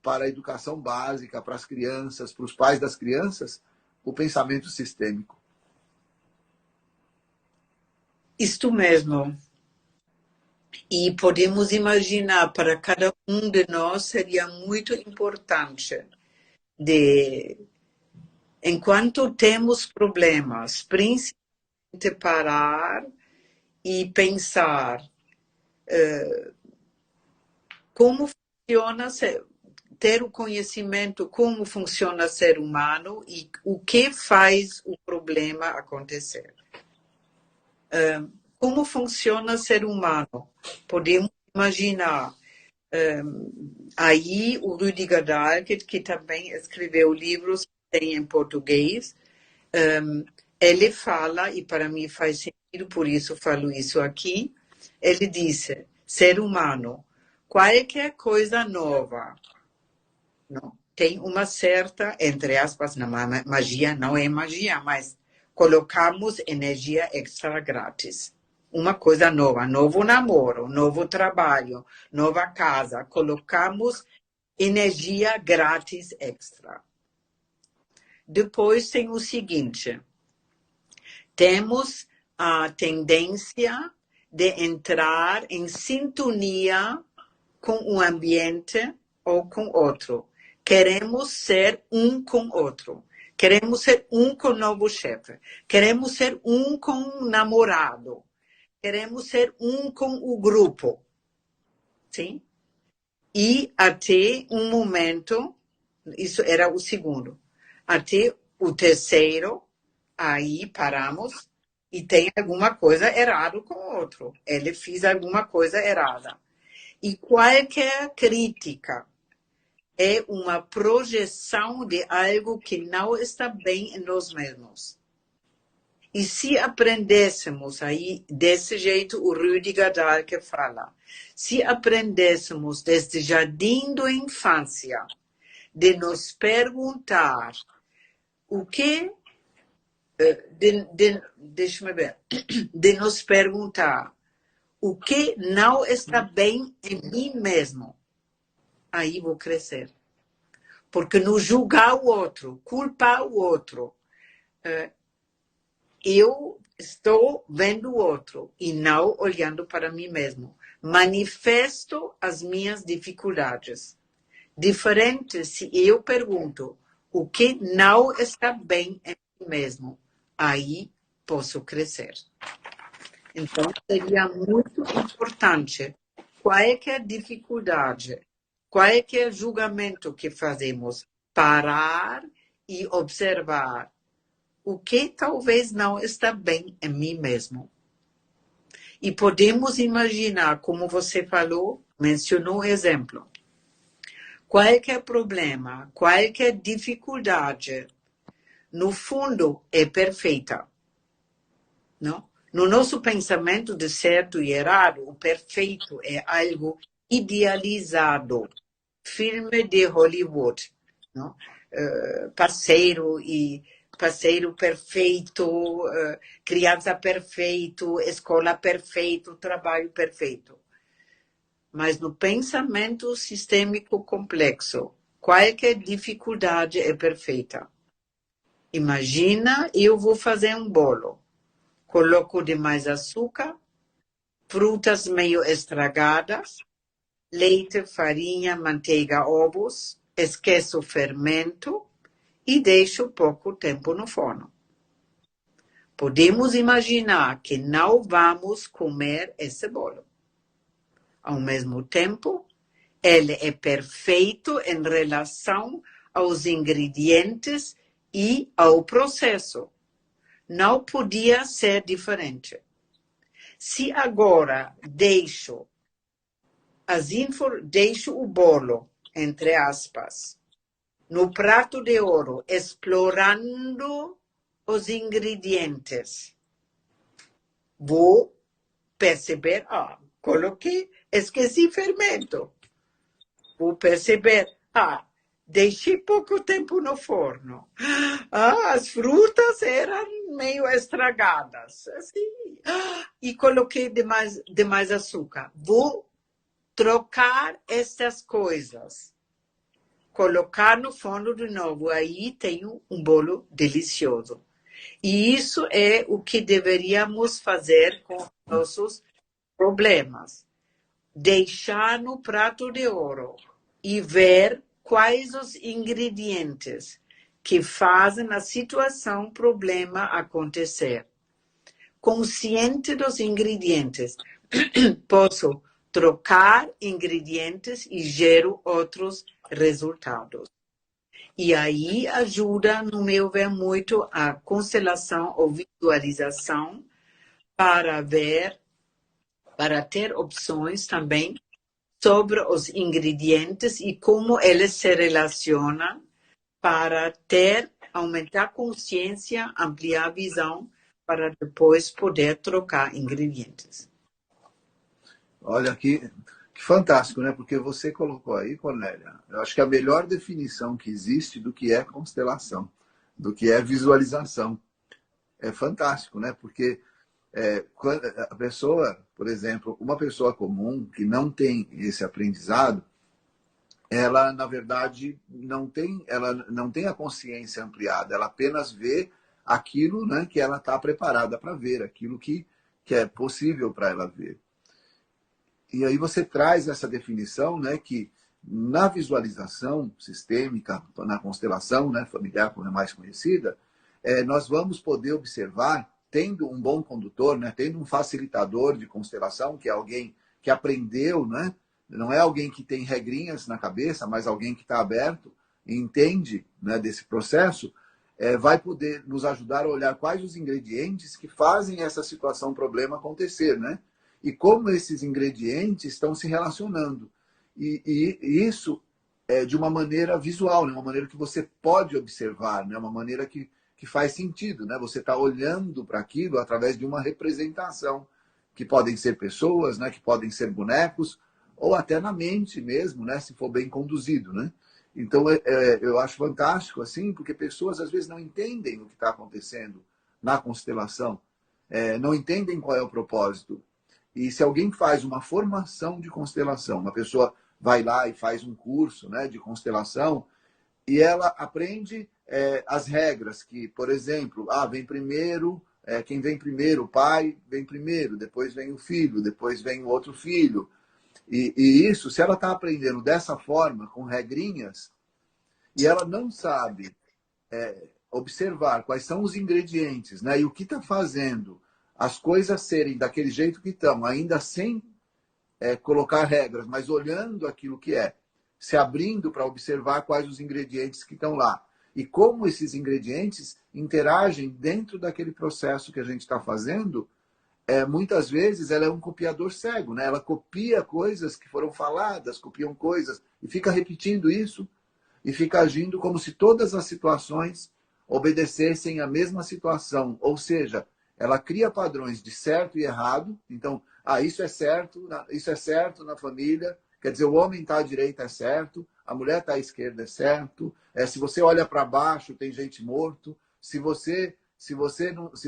S1: a educação básica, para as crianças, para os pais das crianças, o pensamento sistêmico.
S2: Isto mesmo. E podemos imaginar, para cada um de nós seria muito importante de, enquanto temos problemas, principalmente parar e pensar como funciona, ter o conhecimento como funciona o ser humano e o que faz o problema acontecer. Como funciona o ser humano? Podemos imaginar. Aí o Rüdiger Dahlke, que também escreveu livros em português, ele fala, e para mim faz sentido, por isso falo isso aqui, ele disse, ser humano, qualquer coisa nova, não, tem uma certa, entre aspas, magia não é magia, mas colocamos energia extra grátis. Uma coisa nova, novo namoro, novo trabalho, nova casa, colocamos energia grátis extra. Depois tem o seguinte, temos a tendência de entrar em sintonia com o ambiente ou com outro. Queremos ser um com outro. Queremos ser um com o novo chefe. Queremos ser um com o namorado. Queremos ser um com o grupo. Sim? E até um momento, isso era o segundo, até o terceiro, aí paramos e tem alguma coisa errada com o outro. Ele fez alguma coisa errada. E qualquer crítica é uma projeção de algo que não está bem em nós mesmos. E se aprendêssemos aí, desse jeito o Rüdiger Dahlke fala, se aprendêssemos desde jardim da infância, de nos perguntar o que, deixa-me ver, de nos perguntar o que não está bem em mim mesmo, aí vou crescer. Porque no julgar o outro, culpar o outro, eu estou vendo o outro e não olhando para mim mesmo. Manifesto as minhas dificuldades. Diferente se eu pergunto o que não está bem em mim mesmo, aí posso crescer. Então, seria muito importante qualquer dificuldade, qualquer julgamento que fazemos, parar e observar o que talvez não está bem em mim mesmo. E podemos imaginar, como você falou, mencionou exemplo. Qualquer problema, qualquer dificuldade, no fundo, é perfeita. Não? No nosso pensamento de certo e errado, o perfeito é algo idealizado. Filme de Hollywood. Não? Parceiro perfeito, criança perfeito, escola perfeito, trabalho perfeito. Mas no pensamento sistêmico complexo, qualquer dificuldade é perfeita. Imagina, eu vou fazer um bolo. Coloco demais açúcar, frutas meio estragadas, leite, farinha, manteiga, ovos, esqueço o fermento e deixo pouco tempo no forno. Podemos imaginar que não vamos comer esse bolo. Ao mesmo tempo, ele é perfeito em relação aos ingredientes e ao processo. Não podia ser diferente. Se agora deixo o bolo, entre aspas, no prato de ouro, explorando os ingredientes, vou perceber, esqueci fermento. Vou perceber, deixei pouco tempo no forno. As frutas eram meio estragadas. Assim. E coloquei demais açúcar. Vou trocar essas coisas. Colocar no forno de novo. Aí tenho um bolo delicioso. E isso é o que deveríamos fazer com nossos problemas. deixar no prato de ouro e ver quais os ingredientes que fazem a situação, problema acontecer. Consciente dos ingredientes, posso trocar ingredientes e gero outros resultados. E aí ajuda, no meu ver, muito a constelação ou visualização para ver, para ter opções também sobre os ingredientes e como eles se relacionam para aumentar a consciência, ampliar a visão, para depois poder trocar ingredientes.
S1: Olha que fantástico, né? Porque você colocou aí, Cornélia, eu acho que a melhor definição que existe do que é constelação, do que é visualização. É fantástico, né? Porque quando a pessoa, por exemplo, uma pessoa comum que não tem esse aprendizado, ela, na verdade, ela não tem a consciência ampliada, ela apenas vê aquilo, né, que ela está preparada para ver, aquilo que é possível para ela ver. E aí você traz essa definição, né, que na visualização sistêmica, na constelação, né, familiar, como é mais conhecida, nós vamos poder observar, tendo um bom condutor, né, tendo um facilitador de constelação, que é alguém que aprendeu, né, não é alguém que tem regrinhas na cabeça, mas alguém que está aberto e entende, né, desse processo, vai poder nos ajudar a olhar quais os ingredientes que fazem essa situação, problema acontecer, né? E como esses ingredientes estão se relacionando. E isso é de uma maneira visual, né? Uma maneira que você pode observar, né? Uma maneira que faz sentido, né? Você está olhando para aquilo através de uma representação, que podem ser pessoas, né? Que podem ser bonecos, ou até na mente mesmo, né? Se for bem conduzido, né? Então, eu acho fantástico, assim, porque pessoas às vezes não entendem o que está acontecendo na constelação, não entendem qual é o propósito. E se alguém faz uma formação de constelação, uma pessoa vai lá e faz um curso, né, de constelação, e ela aprende as regras, que, por exemplo, vem primeiro, quem vem primeiro, o pai vem primeiro, depois vem o filho, depois vem o outro filho. E isso, se ela está aprendendo dessa forma, com regrinhas, e ela não sabe observar quais são os ingredientes, né, e o que está fazendo as coisas serem daquele jeito que estão, ainda sem colocar regras, mas olhando aquilo que se abrindo para observar quais os ingredientes que estão lá. E como esses ingredientes interagem dentro daquele processo que a gente está fazendo, muitas vezes ela é um copiador cego, né? Ela copia coisas que foram faladas, copiam coisas, e fica repetindo isso, e fica agindo como se todas as situações obedecessem à mesma situação. Ou seja, ela cria padrões de certo e errado. Então, isso é certo na família. Quer dizer, o homem está à direita é certo, a mulher está à esquerda é certo. Se você olha para baixo, tem gente morto. Se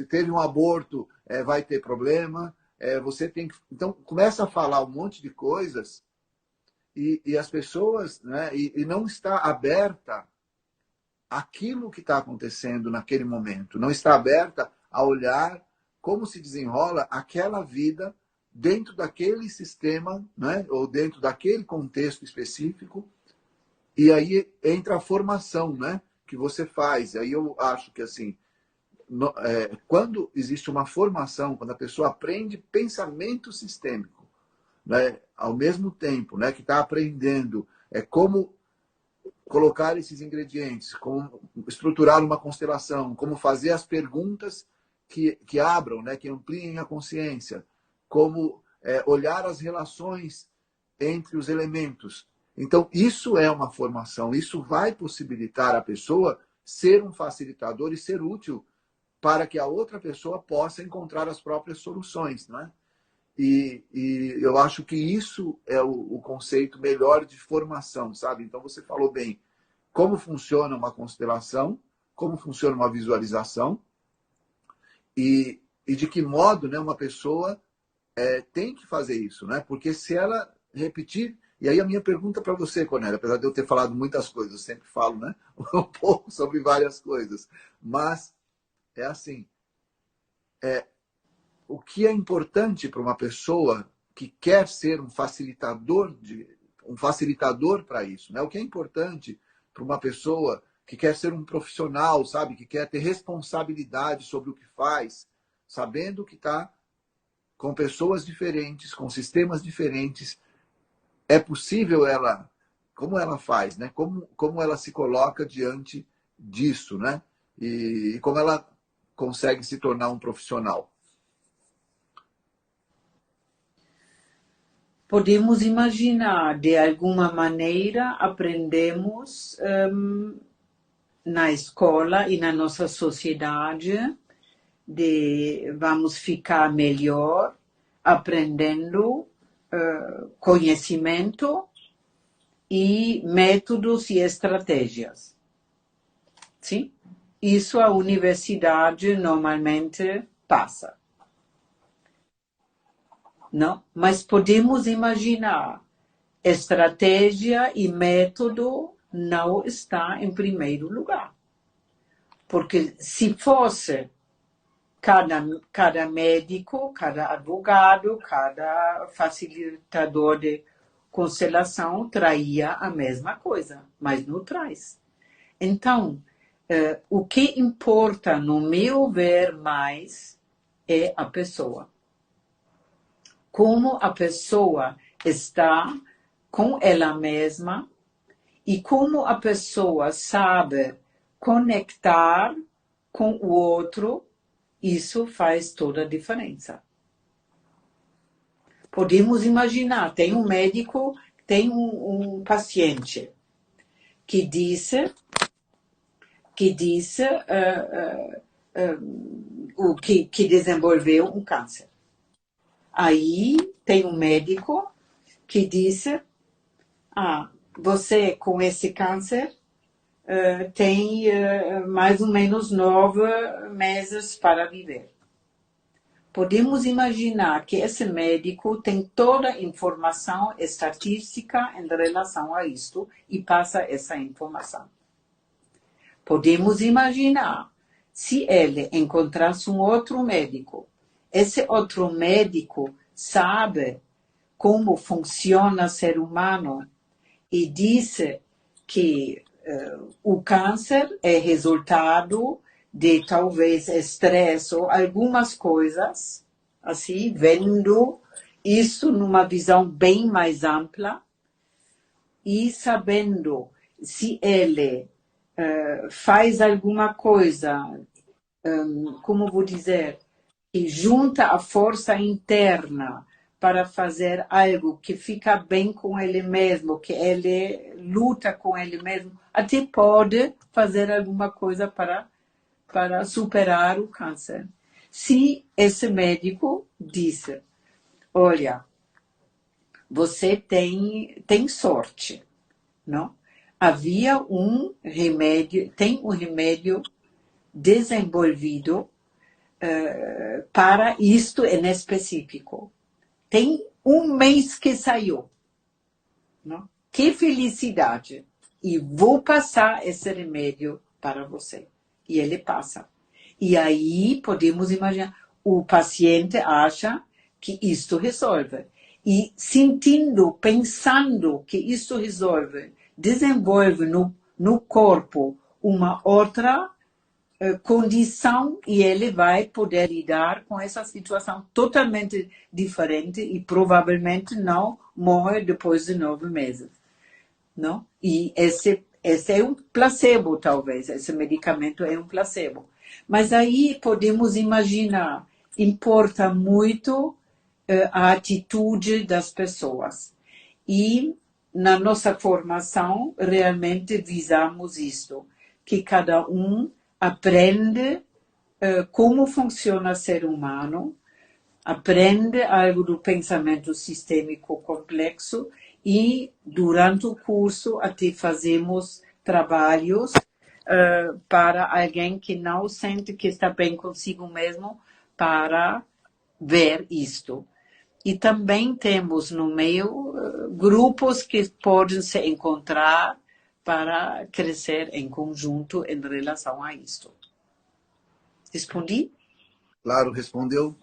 S1: teve um aborto, vai ter problema. Você tem que... Então, começa a falar um monte de coisas e as pessoas, né, e não está aberta àquilo que está acontecendo naquele momento. Não está aberta a olhar como se desenrola aquela vida dentro daquele sistema, né? Ou dentro daquele contexto específico. E aí entra a formação, né? Que você faz. Aí eu acho que, assim, quando existe uma formação, quando a pessoa aprende pensamento sistêmico, né? Ao mesmo tempo, né? Que está aprendendo como colocar esses ingredientes, como estruturar uma constelação, como fazer as perguntas que abram, né, que ampliem a consciência, como olhar as relações entre os elementos. Então, isso é uma formação, isso vai possibilitar a pessoa ser um facilitador e ser útil para que a outra pessoa possa encontrar as próprias soluções, né? E eu acho que isso é o conceito melhor de formação, sabe? Então, você falou bem como funciona uma constelação, como funciona uma visualização, e de que modo, né, uma pessoa tem que fazer isso, né? Porque se ela repetir... E aí a minha pergunta para você, Cornélia, apesar de eu ter falado muitas coisas, eu sempre falo, né, um pouco sobre várias coisas, mas assim, o que é importante para uma pessoa que quer ser um facilitador para isso, né? O que é importante para uma pessoa que quer ser um profissional, sabe, que quer ter responsabilidade sobre o que faz, sabendo que está com pessoas diferentes, com sistemas diferentes, é possível ela, como ela faz, né? Como ela se coloca diante disso, né? E como ela consegue se tornar um profissional.
S2: Podemos imaginar, de alguma maneira, aprendemos na escola e na nossa sociedade, vamos ficar melhor aprendendo conhecimento e métodos e estratégias. Sim? Isso a universidade normalmente passa. Não? Mas podemos imaginar, estratégia e método não está em primeiro lugar. Porque se fosse cada médico, cada advogado, cada facilitador de constelação traria a mesma coisa, mas não traz. Então, o que importa, no meu ver, mais é a pessoa. Como a pessoa está com ela mesma e como a pessoa sabe conectar com o outro, isso faz toda a diferença. Podemos imaginar, tem um médico, tem um paciente que disse que desenvolveu um câncer. Aí tem um médico que disse, você com esse câncer tem mais ou menos 9 meses para viver. Podemos imaginar que esse médico tem toda a informação estatística em relação a isto e passa essa informação. Podemos imaginar, se ele encontrasse um outro médico, esse outro médico sabe como funciona o ser humano e disse que o câncer é resultado de talvez estresse ou algumas coisas, assim, vendo isso numa visão bem mais ampla e sabendo se ele faz alguma coisa, como vou dizer, que junta a força interna para fazer algo que fica bem com ele mesmo, que ele luta com ele mesmo, até pode fazer alguma coisa para superar o câncer. Se esse médico disse, olha, você tem sorte, não? Havia um remédio, tem um remédio desenvolvido para isto em específico. Tem um mês que saiu. Não? Que felicidade! E vou passar esse remédio para você. E ele passa. E aí podemos imaginar, o paciente acha que isto resolve. E sentindo, pensando que isto resolve, desenvolve no corpo uma outra condição e ele vai poder lidar com essa situação totalmente diferente e provavelmente não morre depois de 9 meses. Não? E esse é um placebo, talvez. Esse medicamento é um placebo. Mas aí podemos imaginar, importa muito a atitude das pessoas. E na nossa formação, realmente visamos isto, que cada um aprende como funciona o ser humano, aprende algo do pensamento sistêmico complexo e, durante o curso, até fazemos trabalhos para alguém que não sente que está bem consigo mesmo para ver isto. E também temos no meio grupos que podem se encontrar para crescer em conjunto em relação a isto. Respondi?
S1: Claro, respondeu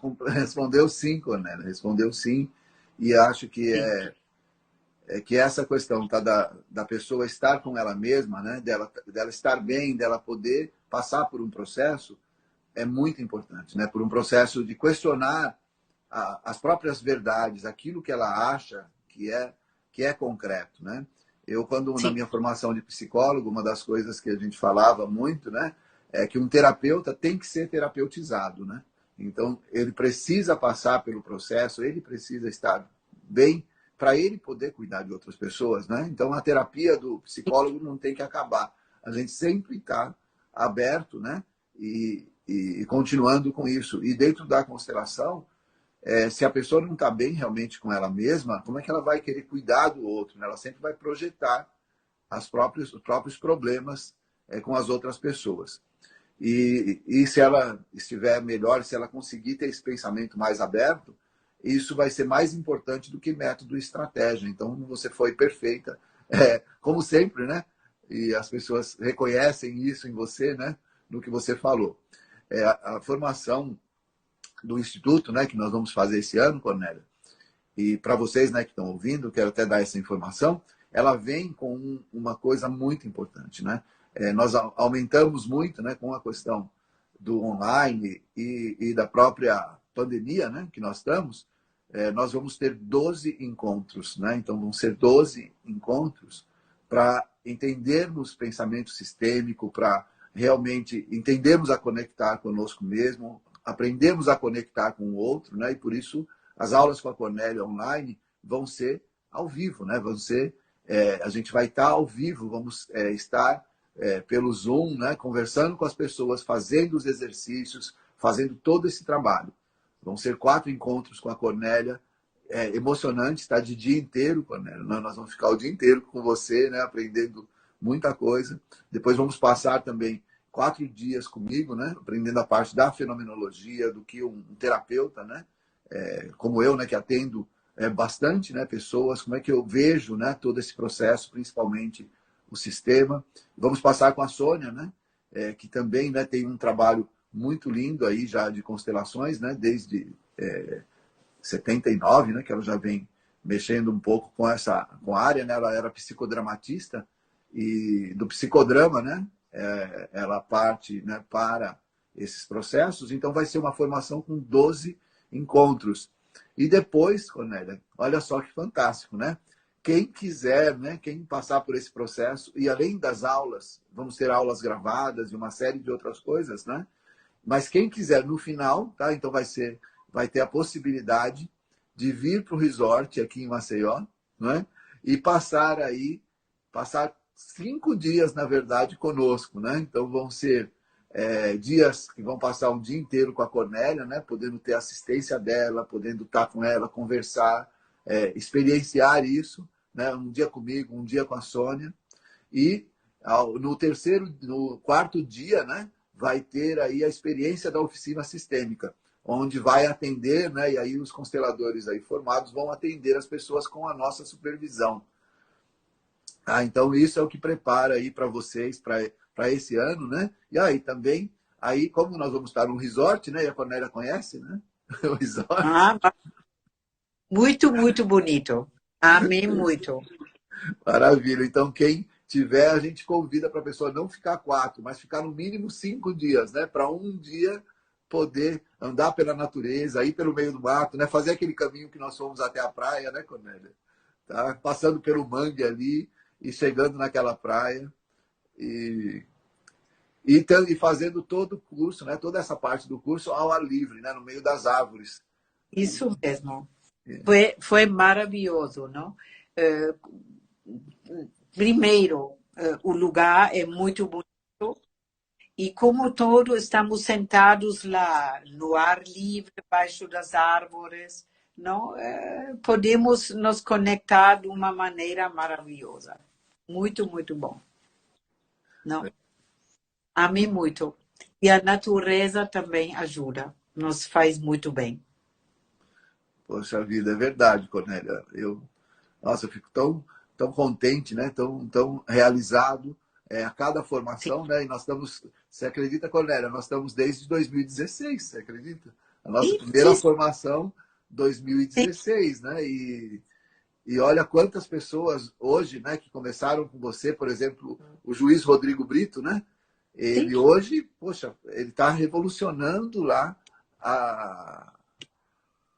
S1: sim, Cornélia, respondeu sim. E acho que
S2: sim,
S1: que essa questão tá, da pessoa estar com ela mesma, né? Dela estar bem, dela poder passar por um processo, é muito importante, né? Por um processo de questionar as próprias verdades, aquilo que ela acha que é concreto, né? Eu, quando na
S2: sim.
S1: minha formação de psicólogo, uma das coisas que a gente falava muito, né, é que um terapeuta tem que ser terapeutizado, né? Então, ele precisa passar pelo processo, ele precisa estar bem para ele poder cuidar de outras pessoas, né? Então, a terapia do psicólogo não tem que acabar. A gente sempre está aberto, né? E continuando com isso. E dentro da constelação, se a pessoa não está bem realmente com ela mesma, como é que ela vai querer cuidar do outro? Né? Ela sempre vai projetar os próprios problemas com as outras pessoas. E se ela estiver melhor, se ela conseguir ter esse pensamento mais aberto, isso vai ser mais importante do que método e estratégia. Então, você foi perfeita, como sempre, né? E as pessoas reconhecem isso em você, né? No que você falou. A formação do Instituto, né, que nós vamos fazer esse ano, Cornélia, e para vocês, né, que estão ouvindo, quero até dar essa informação, ela vem com uma coisa muito importante, né? Nós aumentamos muito, né, com a questão do online e da própria pandemia, né, que nós estamos, nós vamos ter 12 encontros, né? Então vão ser 12 encontros para entendermos pensamento sistêmico, para realmente entendermos a conectar conosco mesmo, aprendemos a conectar com o outro, né? E por isso as aulas com a Cornélia online vão ser ao vivo, né? Vão ser, a gente vai estar ao vivo, vamos estar pelo Zoom, né? Conversando com as pessoas, fazendo os exercícios, fazendo todo esse trabalho. Vão ser 4 encontros com a Cornélia, emocionante, está de dia inteiro, Cornélia. Nós vamos ficar o dia inteiro com você, né? Aprendendo muita coisa. Depois vamos passar também 4 dias comigo, né? Aprendendo a parte da fenomenologia, do que um terapeuta, né? Como eu, né? Que atendo bastante, né? Pessoas, como é que eu vejo, né? Todo esse processo, principalmente o sistema. Vamos passar com a Sônia, né? Que também, né? Tem um trabalho muito lindo aí já de constelações, né? Desde 79, né? Que ela já vem mexendo um pouco com a área, né? Ela era psicodramatista e do psicodrama, né? Ela parte, né, para esses processos. Então vai ser uma formação com 12 encontros. E depois, Cornélia, olha só que fantástico, né? Quem quiser, né, quem passar por esse processo, e além das aulas, vamos ter aulas gravadas e uma série de outras coisas, né? Mas quem quiser no final, tá? Então vai ter a possibilidade de vir para o resort aqui em Maceió, né? E passar 5 dias, na verdade, conosco, né? Então vão ser dias que vão passar um dia inteiro com a Cornélia, né? Podendo ter assistência dela, podendo estar com ela, conversar, experienciar isso, né? Um dia comigo, um dia com a Sônia. E no quarto dia, né? Vai ter aí a experiência da oficina sistêmica, onde vai atender, né? E aí os consteladores aí formados vão atender as pessoas com a nossa supervisão. Então isso é o que prepara aí para vocês para esse ano, né? E aí também, aí como nós vamos estar num resort, né? E a Cornélia conhece, né? O resort.
S2: Ah, muito, muito bonito. Amei muito.
S1: Maravilha. Então quem tiver, a gente convida para a pessoa não ficar 4, mas ficar no mínimo 5 dias, né? Para um dia poder andar pela natureza, ir pelo meio do mato, né? Fazer aquele caminho que nós fomos até a praia, né, Cornélia? Tá? Passando pelo mangue ali e chegando naquela praia e fazendo todo o curso, né? Toda essa parte do curso ao ar livre, né? No meio das árvores.
S2: Isso mesmo. Foi maravilhoso, não? Eh, Primeiro, o lugar é muito bonito e como todos estamos sentados lá no ar livre, debaixo das árvores, não? Podemos nos conectar de uma maneira maravilhosa. Muito, muito bom. Não? Amei muito. E a natureza também ajuda, nos faz muito bem.
S1: Poxa vida, é verdade, Cornélia. Nossa, eu fico tão contente, né? Tão realizado a cada
S2: Sim.
S1: formação, né? E nós estamos, você acredita, Cornélia? Nós estamos desde 2016, você acredita? A nossa
S2: Sim,
S1: primeira
S2: sim,
S1: formação
S2: sim,
S1: 2016, né? E olha quantas pessoas hoje, né, que começaram com você, por exemplo, o juiz Rodrigo Brito, né?
S2: sim,
S1: Ele hoje, poxa, ele está revolucionando lá a,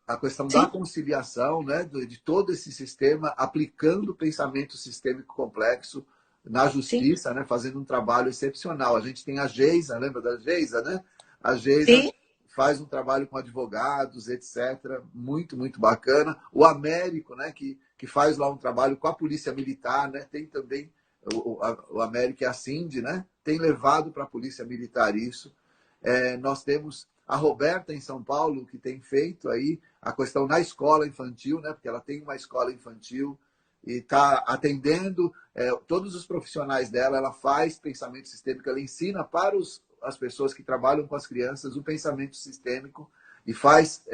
S1: a questão da
S2: sim,
S1: conciliação, né, de todo esse sistema, aplicando o pensamento sistêmico complexo na
S2: sim,
S1: justiça, né, fazendo um trabalho excepcional. A gente tem a Geisa, lembra da Geisa, né? A Geisa
S2: sim,
S1: faz um trabalho com advogados, etc. Muito, muito bacana. O Américo, né, que faz lá um trabalho com a Polícia Militar, né? Tem também o Américo e a Cindy, né? Tem levado para a Polícia Militar isso. Nós temos a Roberta em São Paulo, que tem feito aí a questão na escola infantil, né? Porque ela tem uma escola infantil e está atendendo todos os profissionais dela. Ela faz pensamento sistêmico, ela ensina para as pessoas que trabalham com as crianças o pensamento sistêmico e faz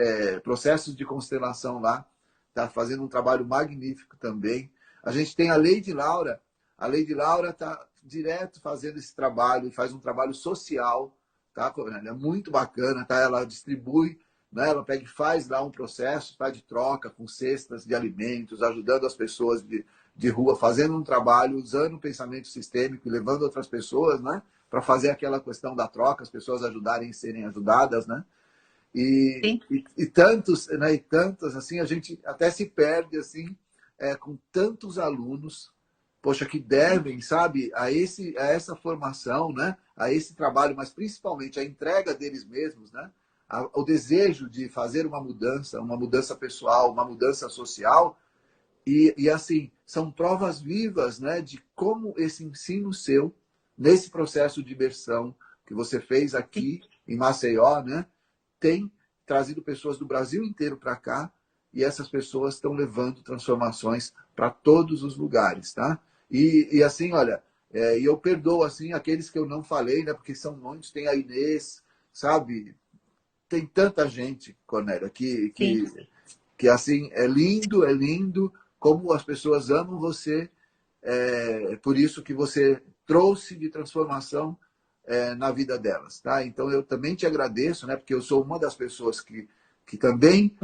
S1: processos de constelação lá. Está fazendo um trabalho magnífico também. A gente tem a Lady Laura. A Lady Laura está direto fazendo esse trabalho, faz um trabalho social, tá? É muito bacana, tá? Ela distribui, né? Ela pega e faz lá um processo, tá? De troca com cestas de alimentos, ajudando as pessoas de rua, fazendo um trabalho, usando o pensamento sistêmico, levando outras pessoas, né? Para fazer aquela questão da troca, as pessoas ajudarem e serem ajudadas, né? E,
S2: sim,
S1: e, e tantos, né? E tantas, assim, a gente até se perde, assim, com tantos alunos, poxa, que devem, sabe, a essa formação, né? A esse trabalho, mas principalmente a entrega deles mesmos, né? O desejo de fazer uma mudança pessoal, uma mudança social, e assim, são provas vivas, né, de como esse ensino seu, nesse processo de imersão que você fez
S2: sim.
S1: aqui em Maceió, né, tem trazido pessoas do Brasil inteiro para cá, e essas pessoas estão levando transformações para todos os lugares, tá? E assim, olha, e eu perdoo assim aqueles que eu não falei, né, porque são muitos, tem a Inês, sabe? Tem tanta gente, Cornélia,
S2: Sim.
S1: que assim, é lindo como as pessoas amam você, por isso que você trouxe de transformação na vida delas, tá? Então eu também te agradeço, né? Porque eu sou uma das pessoas que também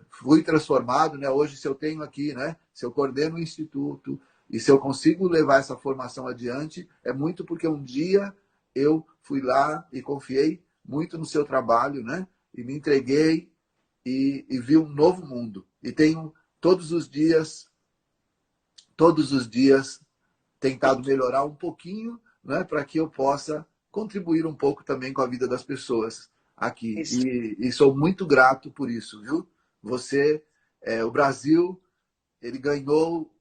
S1: fui transformado, né? Hoje, se eu tenho aqui, né? Se eu coordeno o instituto e se eu consigo levar essa formação adiante, é muito porque um dia eu fui lá e confiei muito no seu trabalho, né? E me entreguei e vi um novo mundo. E tenho todos os dias tentado melhorar um pouquinho, né, para que eu possa contribuir um pouco também com a vida das pessoas aqui.
S2: Isso.
S1: E sou muito grato por isso, viu? Você, o Brasil, ele ganhou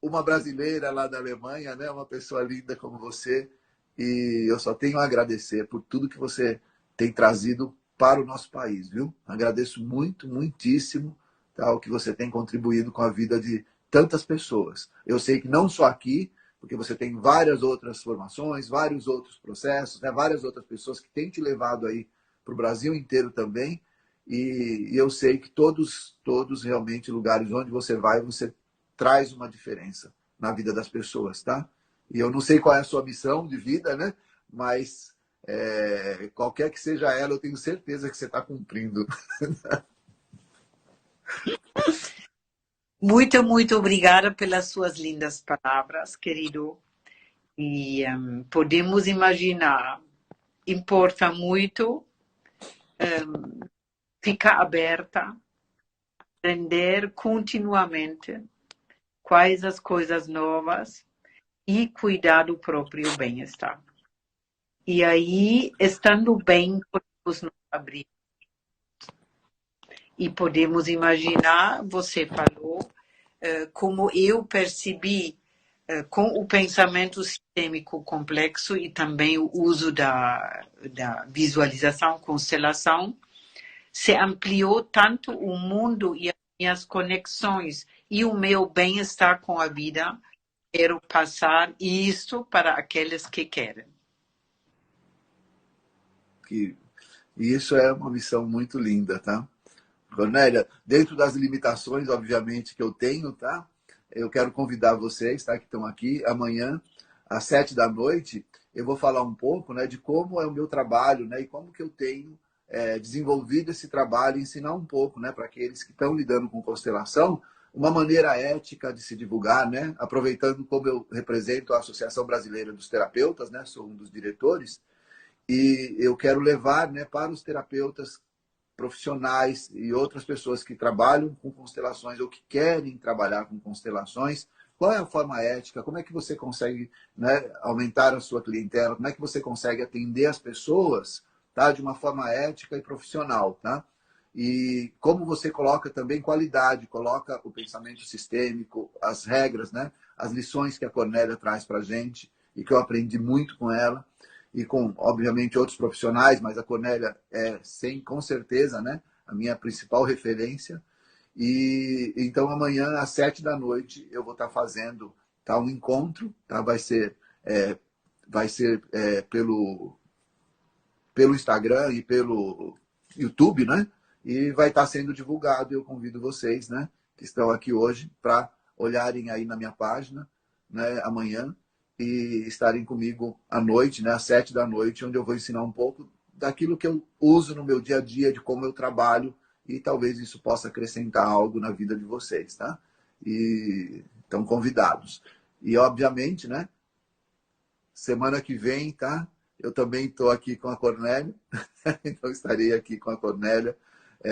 S1: uma brasileira lá da Alemanha, né, uma pessoa linda como você, e eu só tenho a agradecer por tudo que você tem trazido para o nosso país, viu? Agradeço muito, muitíssimo, tá, o que você tem contribuído com a vida de tantas pessoas. Eu sei que não só aqui, porque você tem várias outras formações, vários outros processos, né, várias outras pessoas que têm te levado aí para o Brasil inteiro também, e eu sei que todos realmente lugares onde você vai, você traz uma diferença na vida das pessoas, tá? E eu não sei qual é a sua missão de vida, né? Mas qualquer que seja ela, eu tenho certeza que você está cumprindo.
S2: Muito, muito obrigada pelas suas lindas palavras, querido. E podemos imaginar, importa muito ficar aberta, aprender continuamente quais as coisas novas e cuidar do próprio bem-estar. E aí, estando bem, podemos nos abrir. E podemos imaginar, você falou, como eu percebi com o pensamento sistêmico complexo e também o uso da visualização, constelação, se ampliou tanto o mundo e as minhas conexões e o meu bem-estar com a vida. Quero passar isso para aqueles que querem.
S1: E isso é uma missão muito linda, tá? Cornélia, dentro das limitações, obviamente, que eu tenho, tá? Eu quero convidar vocês, tá? Que estão aqui, amanhã, às 7 da noite, eu vou falar um pouco, né? De como é o meu trabalho, né? E como que eu tenho desenvolvido esse trabalho, ensinar um pouco, né, para aqueles que estão lidando com constelação, uma maneira ética de se divulgar, né, aproveitando como eu represento a Associação Brasileira dos Terapeutas, né, sou um dos diretores, e eu quero levar, né, para os terapeutas profissionais e outras pessoas que trabalham com constelações ou que querem trabalhar com constelações, qual é a forma ética, como é que você consegue, né, aumentar a sua clientela, como é que você consegue atender as pessoas, tá, de uma forma ética e profissional, tá? E como você coloca também qualidade, coloca o pensamento sistêmico, as regras, né, as lições que a Cornélia traz para a gente e que eu aprendi muito com ela e com, obviamente, outros profissionais, mas a Cornélia é, com certeza, né, a minha principal referência. E então amanhã às 7 da noite eu vou estar fazendo, tá, um encontro, tá? Vai ser pelo Instagram e pelo YouTube, né? E vai estar sendo divulgado. Eu convido vocês, né, que estão aqui hoje, para olharem aí na minha página, né, amanhã e estarem comigo à noite, né, às 7 da noite, onde eu vou ensinar um pouco daquilo que eu uso no meu dia a dia, de como eu trabalho, e talvez isso possa acrescentar algo na vida de vocês, tá? E estão convidados. E, obviamente, né, semana que vem, tá? Eu também estou aqui com a Cornélia, então estarei aqui com a Cornélia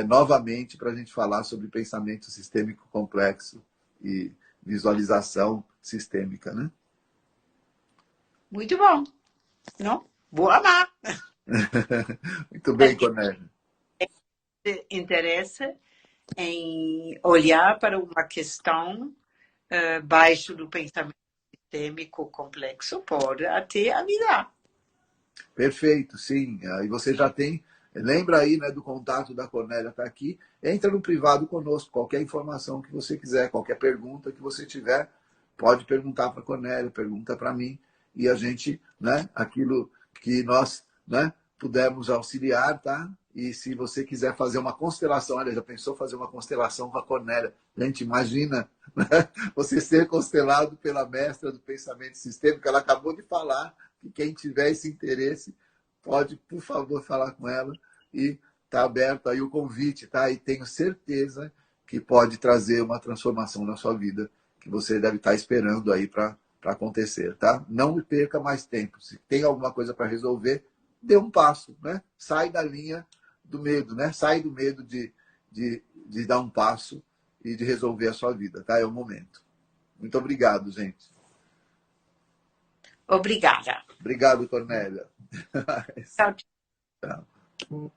S1: novamente para a gente falar sobre pensamento sistêmico complexo e visualização sistêmica, né?
S2: Muito bom, não? Vou amar.
S1: Muito bem, Cornélia.
S2: Interessa em olhar para uma questão baixo do pensamento sistêmico complexo pode até ajudar.
S1: Perfeito, sim. Aí você já tem. Lembra aí, né, do contato da Cornélia, está aqui. Entra no privado conosco. Qualquer informação que você quiser, qualquer pergunta que você tiver, pode perguntar para a Cornélia, pergunta para mim. E a gente, né, aquilo que nós, né, pudermos auxiliar, tá? E se você quiser fazer uma constelação, olha, já pensou fazer uma constelação com a Cornélia? Gente, imagina, né, você ser constelado pela mestra do pensamento sistêmico, ela acabou de falar. E quem tiver esse interesse, pode, por favor, falar com ela. E está aberto aí o convite, tá? E tenho certeza que pode trazer uma transformação na sua vida, que você deve estar esperando aí para acontecer, tá? Não perca mais tempo. Se tem alguma coisa para resolver, dê um passo, né? Sai da linha do medo, né? Sai do medo de dar um passo e de resolver a sua vida, tá? É o momento. Muito obrigado, gente.
S2: Obrigada.
S1: Obrigado, Cornélia.
S2: Tchau, tchau.
S1: Tchau.